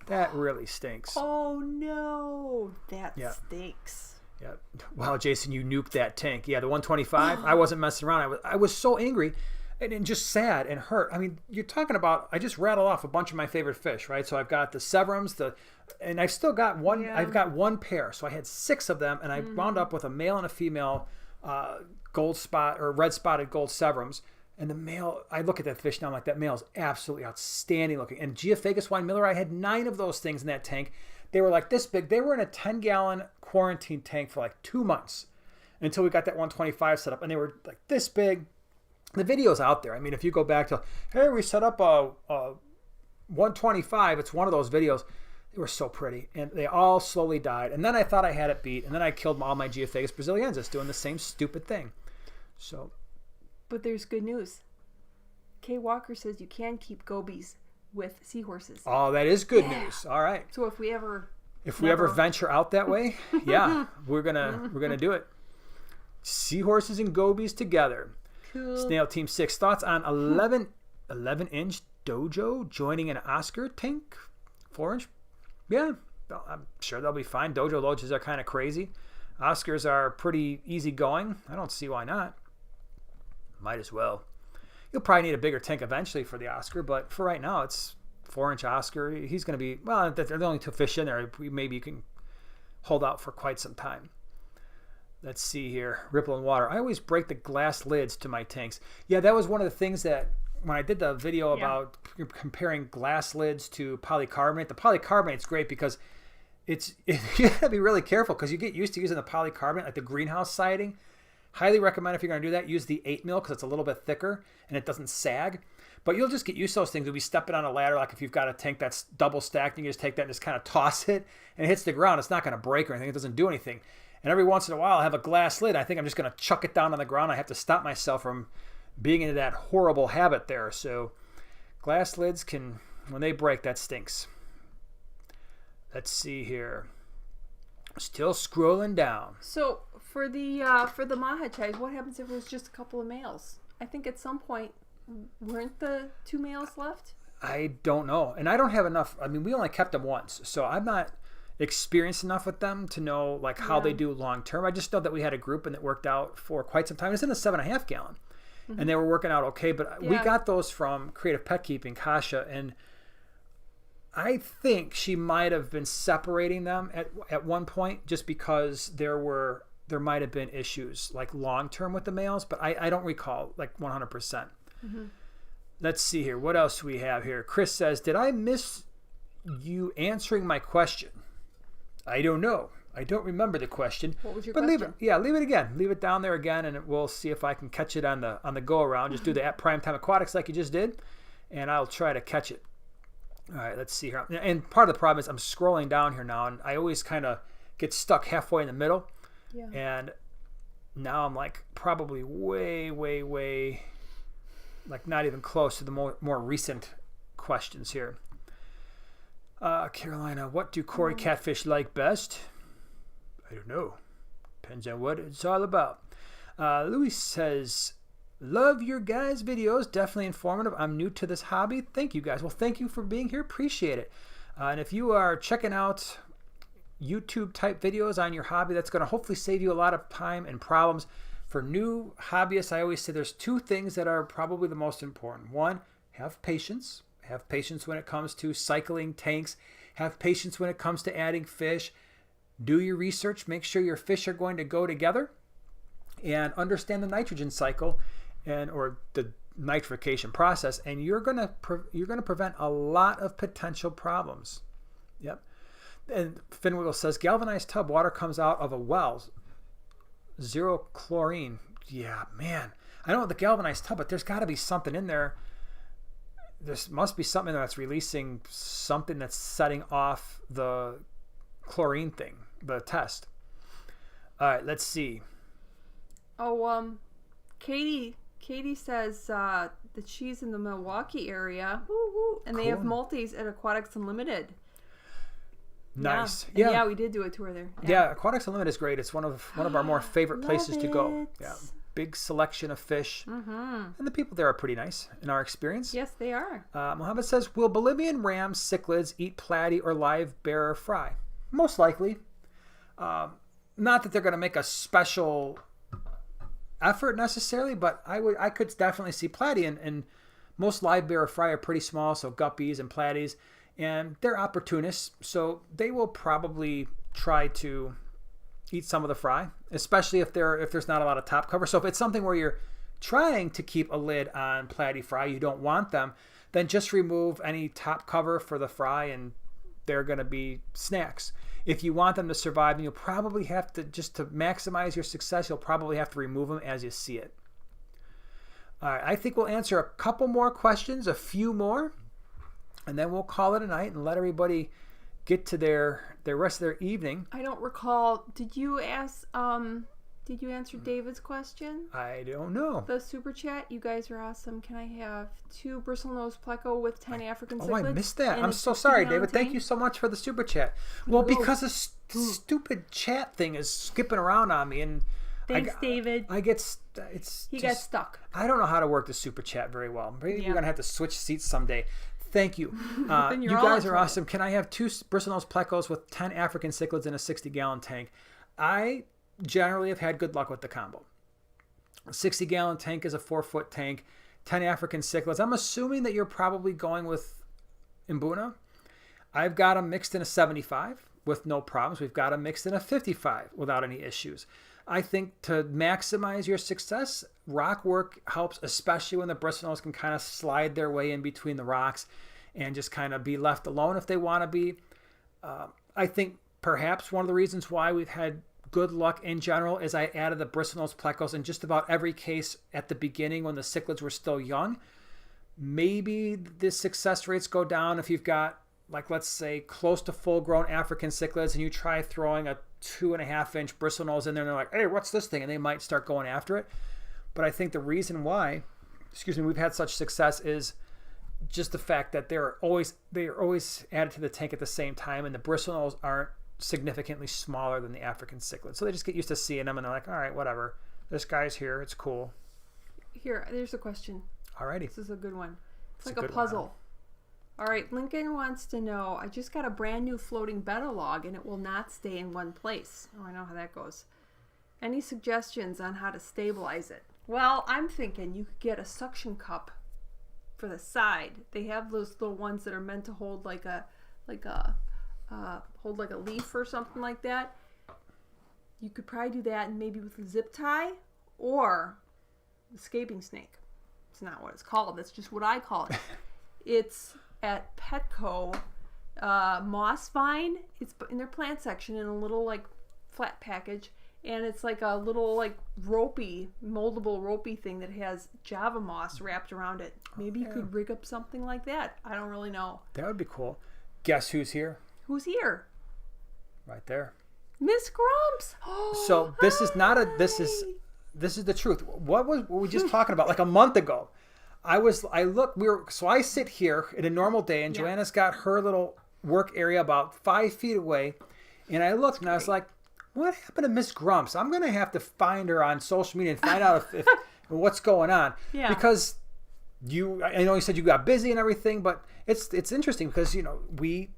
That really stinks. Oh, no. That stinks. Yeah. Wow, Jason, you nuked that tank. Yeah, the 125. I wasn't messing around. I was so angry and just sad and hurt. I mean, you're talking about, I just rattled off a bunch of my favorite fish, right? So I've got the Severums, and I've still got one. Yeah. I've got one pair. So I had 6 of them, and I wound up with a male and a female gold spot or red spotted gold Severums. And the male, I look at that fish now, I'm like, that male is absolutely outstanding looking. And Geophagus wine miller, I had 9 of those things in that tank. They were like this big. They were in a 10-gallon quarantine tank for like 2 months until we got that 125 set up. And they were like this big. The video's out there. I mean, if you go back to, hey, we set up a 125, it's one of those videos. They were so pretty. And they all slowly died. And then I thought I had it beat. And then I killed all my Geophagus brasiliensis doing the same stupid thing. So... But there's good news. Kay Walker says you can keep gobies with seahorses. Oh, that is good news. All right. So if we ever venture out that way, we're gonna do it. Seahorses and gobies together. Cool. Snail Team 6 thoughts on 11-inch Dojo joining an Oscar tank, 4-inch. Yeah, I'm sure they'll be fine. Dojo loaches are kind of crazy. Oscars are pretty easy going. I don't see why not. Might as well. You'll probably need a bigger tank eventually for the Oscar, but for right now, it's 4-inch Oscar. He's going to be, well, they're the only 2 fish in there. Maybe you can hold out for quite some time. Let's see here. Ripple in water. I always break the glass lids to my tanks. Yeah, that was one of the things that when I did the video about comparing glass lids to polycarbonate, the polycarbonate's great because you got to be really careful because you get used to using the polycarbonate, like the greenhouse siding. Highly recommend if you're going to do that, use the 8 mil because it's a little bit thicker and it doesn't sag. But you'll just get used to those things. You'll be stepping on a ladder, like if you've got a tank that's double stacked, you can just take that and just kind of toss it and it hits the ground. It's not going to break or anything. It doesn't do anything. And every once in a while, I have a glass lid. I think I'm just going to chuck it down on the ground. I have to stop myself from being into that horrible habit there. So glass lids can, when they break, that stinks. Let's see here. Still scrolling down. So for the mahachais, what happens if it was just a couple of males? I think at some point, weren't the 2 males left? I don't know. And I don't have enough. I mean, we only kept them once. So I'm not experienced enough with them to know like how they do long term. I just know that we had a group and it worked out for quite some time. It's in a 7.5 gallon. And they were working out okay. But we got those from Creative Pet Keeping, Kasha, and I think she might have been separating them at one point just because there might have been issues like long term with the males, but I don't recall like 100%. Let's see here. What else do we have here? Chris says, did I miss you answering my question? I don't know. I don't remember the question. What was your question? Leave it again. Leave it down there again, and we'll see if I can catch it on the go around. Just do the at Primetime Aquatics like you just did, and I'll try to catch it. All right, let's see here. And part of the problem is I'm scrolling down here now, and I always kind of get stuck halfway in the middle. Yeah. And now I'm like probably way, like not even close to the more recent questions here. Carolina, what do Cory catfish like best? I don't know. Depends on what it's all about. Louis says, love your guys' videos. Definitely informative. I'm new to this hobby. Thank you guys. Well, thank you for being here. Appreciate it. And if you are checking out YouTube type videos on your hobby, that's going to hopefully save you a lot of time and problems. For new hobbyists, I always say there's 2 things that are probably the most important. One, have patience. Have patience when it comes to cycling tanks. Have patience when it comes to adding fish. Do your research. Make sure your fish are going to go together. And understand the nitrogen cycle or the nitrification process. And you're going to prevent a lot of potential problems. Yep. And Finwiggle says, galvanized tub water comes out of a well. 0 chlorine. Yeah, man. I don't know the galvanized tub, but there's got to be something in there. There must be something that's releasing something that's setting off the chlorine thing, the test. All right, let's see. Oh, Katie says that she's in the Milwaukee area, and they have multis at Aquatics Unlimited. Nice. Yeah, we did do a tour there. Yeah, Aquatics Unlimited is great. It's one of our more favorite places to go. Yeah. Big selection of fish. And the people there are pretty nice in our experience. Yes, they are. Mohammed says, will Bolivian ram cichlids eat platy or live bear or fry? Most likely. Not that they're going to make a special effort necessarily, but I could definitely see platy, and most live bear or fry are pretty small, so guppies and platies, and they're opportunists, so they will probably try to eat some of the fry, especially if there's not a lot of top cover. So if it's something where you're trying to keep a lid on platy fry, you don't want them, then just remove any top cover for the fry and they're going to be snacks. If you want them to survive, then you'll probably have to, just to maximize your success, you'll probably have to remove them as you see it. All right, I think we'll answer a couple more questions, a few more, and then we'll call it a night and let everybody get to their rest of their evening. I don't recall. Did you answer David's question? I don't know. The super chat. You guys are awesome. Can I have 2 bristlenose pleco with 10 African cichlids? Oh, I missed that. I'm so sorry, David. Thank you so much for the super chat. Well, because this stupid chat thing is skipping around on me, and thanks, David. He got stuck. I don't know how to work the super chat very well. Maybe we're gonna have to switch seats someday. Thank you. You guys are awesome. Can I have 2 bristlenose plecos with 10 African cichlids in a 60-gallon tank? I generally have had good luck with the combo. A 60-gallon tank is a 4-foot tank, 10 African cichlids. I'm assuming that you're probably going with Mbuna. I've got them mixed in a 75 with no problems. We've got them mixed in a 55 without any issues. I think to maximize your success, rock work helps, especially when the bristlenose can kind of slide their way in between the rocks and just kind of be left alone if they want to be. I think perhaps one of the reasons why we've had good luck in general is I added the bristlenose plecos in just about every case at the beginning when the cichlids were still young. Maybe the success rates go down if you've got, like, let's say, close to full-grown African cichlids and you try throwing a 2.5-inch bristlenose in there and they're like, hey, what's this thing? And they might start going after it. But I think the reason why, we've had such success is just the fact that they are always added to the tank at the same time, and the bristlenose aren't significantly smaller than the African cichlid. So they just get used to seeing them and they're like, all right, whatever. This guy's here. It's cool. Here, there's a question. Alrighty. This is a good one. It's like a puzzle. One, huh? All right, Lincoln wants to know, I just got a brand new floating betta log and it will not stay in one place. Oh, I know how that goes. Any suggestions on how to stabilize it? Well, I'm thinking you could get a suction cup for the side. They have those little ones that are meant to hold like a leaf or something like that. You could probably do that, and maybe with a zip tie or the scaping snake. It's not what it's called. That's just what I call it. It's at Petco, moss vine. It's in their plant section in a little like flat package, and it's like a little like moldable ropey thing that has Java moss wrapped around it. Maybe you could rig up something like that. I don't really know. That would be cool. Guess who's here? Who's here? Right there. Miss Grumps. So this is not a this is the truth. What were we just talking about? Like a month ago. So I sit here in a normal day and Joanna's got her little work area about 5 feet away, and I looked and I was like, what happened to Miss Grumps? I'm gonna have to find her on social media and find out if what's going on. Yeah. Because I know you said you got busy and everything, but it's interesting because we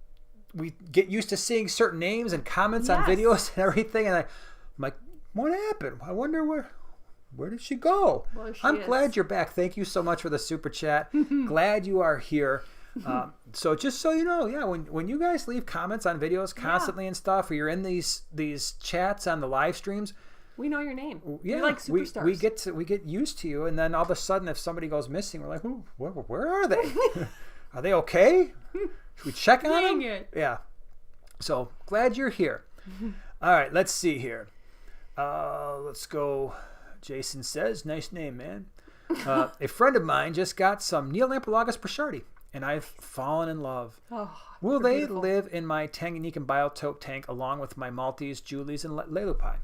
get used to seeing certain names and comments on videos and everything, and I'm like, what happened? I wonder where did she go? Well, I'm glad you're back. Thank you so much for the super chat. Glad you are here. So just so you know, when you guys leave comments on videos constantly and stuff, or you're in these chats on the live streams, we know your name. Yeah, you're like superstars. We get used to you, and then all of a sudden, if somebody goes missing, we're like, where are they? Are they okay? Should we check on them? Yeah. So glad you're here. All right, let's see here. Let's go. Jason says, nice name, man. A friend of mine just got some Neolampologus burchardi, and I've fallen in love. Will they beautiful. Live in my Tanganyika biotope tank along with my Maltese, Julies, and Lelupai?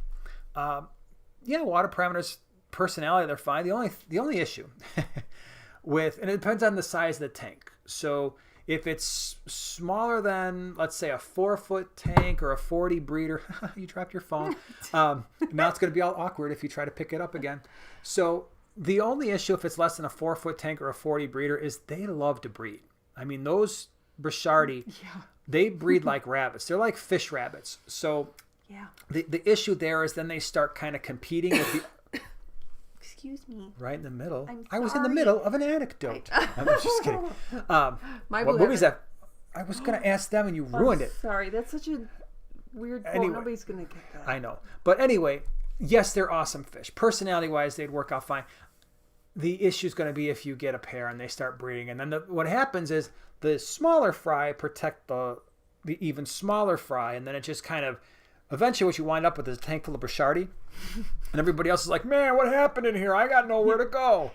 Water parameters, personality, they're fine. The only issue and it depends on the size of the tank. So if it's smaller than, let's say, a 4-foot tank or a 40 breeder, you dropped your phone. Now it's going to be all awkward if you try to pick it up again. So the only issue if it's less than a 4-foot tank or a 40 breeder is they love to breed. I mean, those burchardi, they breed like rabbits. They're like fish rabbits. So the issue there is then they start kind of competing with the... Excuse me. Right in the middle. I was in the middle of an anecdote. I'm just kidding. What movie is that? I was going to ask them and you ruined it. Sorry, that's such a weird quote. Anyway, nobody's going to get that. I know. But anyway, yes, they're awesome fish. Personality-wise, they'd work out fine. The issue is going to be if you get a pair and they start breeding. And then what happens is the smaller fry protect the even smaller fry, and then it just kind of... Eventually, what you wind up with is a tank full of burchardi, and everybody else is like, man, what happened in here? I got nowhere to go.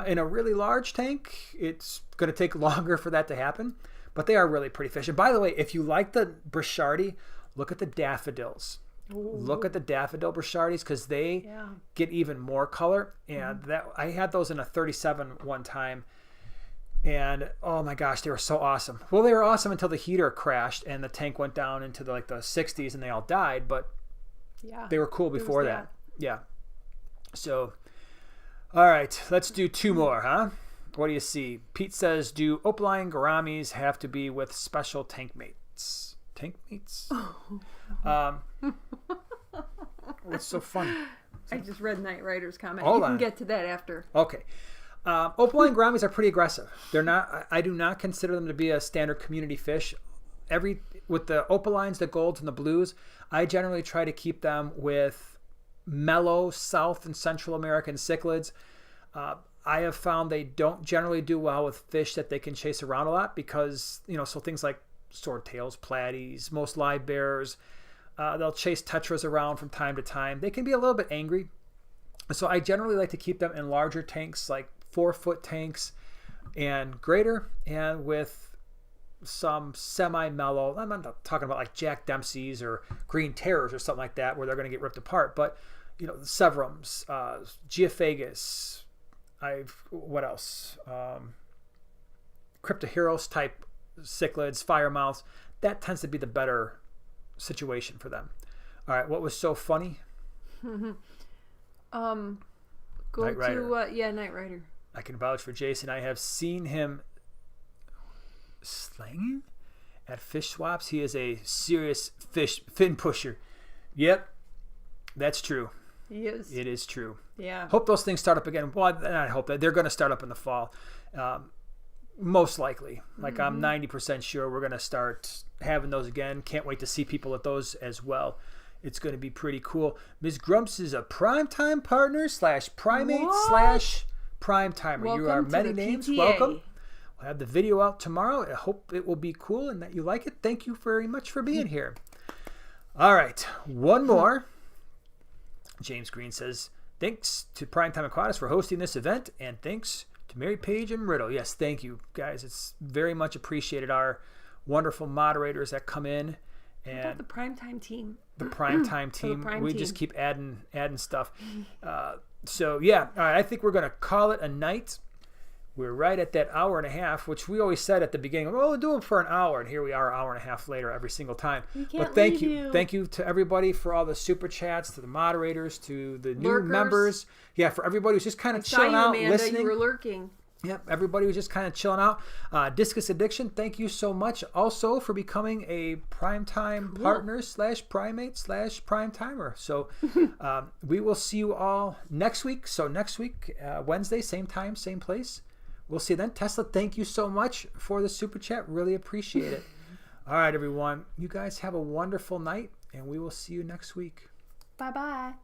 In a really large tank, it's going to take longer for that to happen, but they are really pretty fish. And by the way, if you like the burchardi, look at the daffodils. Ooh. Look at the daffodil burchardis because they get even more color. And I had those in a 37 one time. And oh my gosh, they were so awesome. Well, they were awesome until the heater crashed and the tank went down into the 60s and they all died. But they were cool before that. Yeah. So, all right, let's do 2 more, huh? What do you see? Pete says, do opaline gouramis have to be with special tank mates? Tank mates? What's so funny? I just read Night Rider's comment. Hold you on. can get to that after. Okay. Opaline gouramis are pretty aggressive. They're not. I do not consider them to be a standard community fish. With the opalines, the golds, and the blues, I generally try to keep them with mellow South and Central American cichlids. I have found they don't generally do well with fish that they can chase around a lot because, so things like swordtails, platies, most live bears, they'll chase tetras around from time to time. They can be a little bit angry. So I generally like to keep them in larger tanks, like 4-foot tanks and greater, and with some semi-mellow, I'm not talking about like Jack Dempsey's or Green Terrors or something like that where they're going to get ripped apart, but Severums, Geophagus, what else? Cryptoheros type cichlids, firemouths. That tends to be the better situation for them. All right, what was so funny? Night Rider. I can vouch for Jason. I have seen him slanging at fish swaps. He is a serious fin pusher. Yep, that's true. He is. It is true. Yeah. Hope those things start up again. Well, I hope that they're going to start up in the fall. Most likely. Like I'm 90% sure we're going to start having those again. Can't wait to see people at those as well. It's going to be pretty cool. Ms. Grumps is a primetime partner / primate / prime timer. You are many names. PTA. Welcome. We'll have the video out tomorrow. I hope it will be cool and that you like it. Thank you very much for being here. All right. One more. James Green says, thanks to Primetime Aquatics for hosting this event, and thanks to Mary Page and Riddle. Yes, thank you, guys. It's very much appreciated. Our wonderful moderators that come in. And what about the Primetime team? The Primetime team. We team. just keep adding stuff. So, yeah. All right. I think we're going to call it a night. We're right at that hour and a half, which we always said at the beginning, well, we'll do it for an hour. And here we are, an hour and a half later every single time. But thank you. Thank you to everybody for all the super chats, to the moderators, to the new Lurkers. members. Yeah, for everybody who's just kind of chilling out, Amanda, listening. You were lurking. Yep, everybody was just kind of chilling out. Discus Addiction, thank you so much also for becoming a primetime partner / primate / prime timer. So we will see you all next week. So next week, Wednesday, same time, same place. We'll see you then. Tesla, thank you so much for the super chat. Really appreciate it. All right, everyone. You guys have a wonderful night, and we will see you next week. Bye-bye.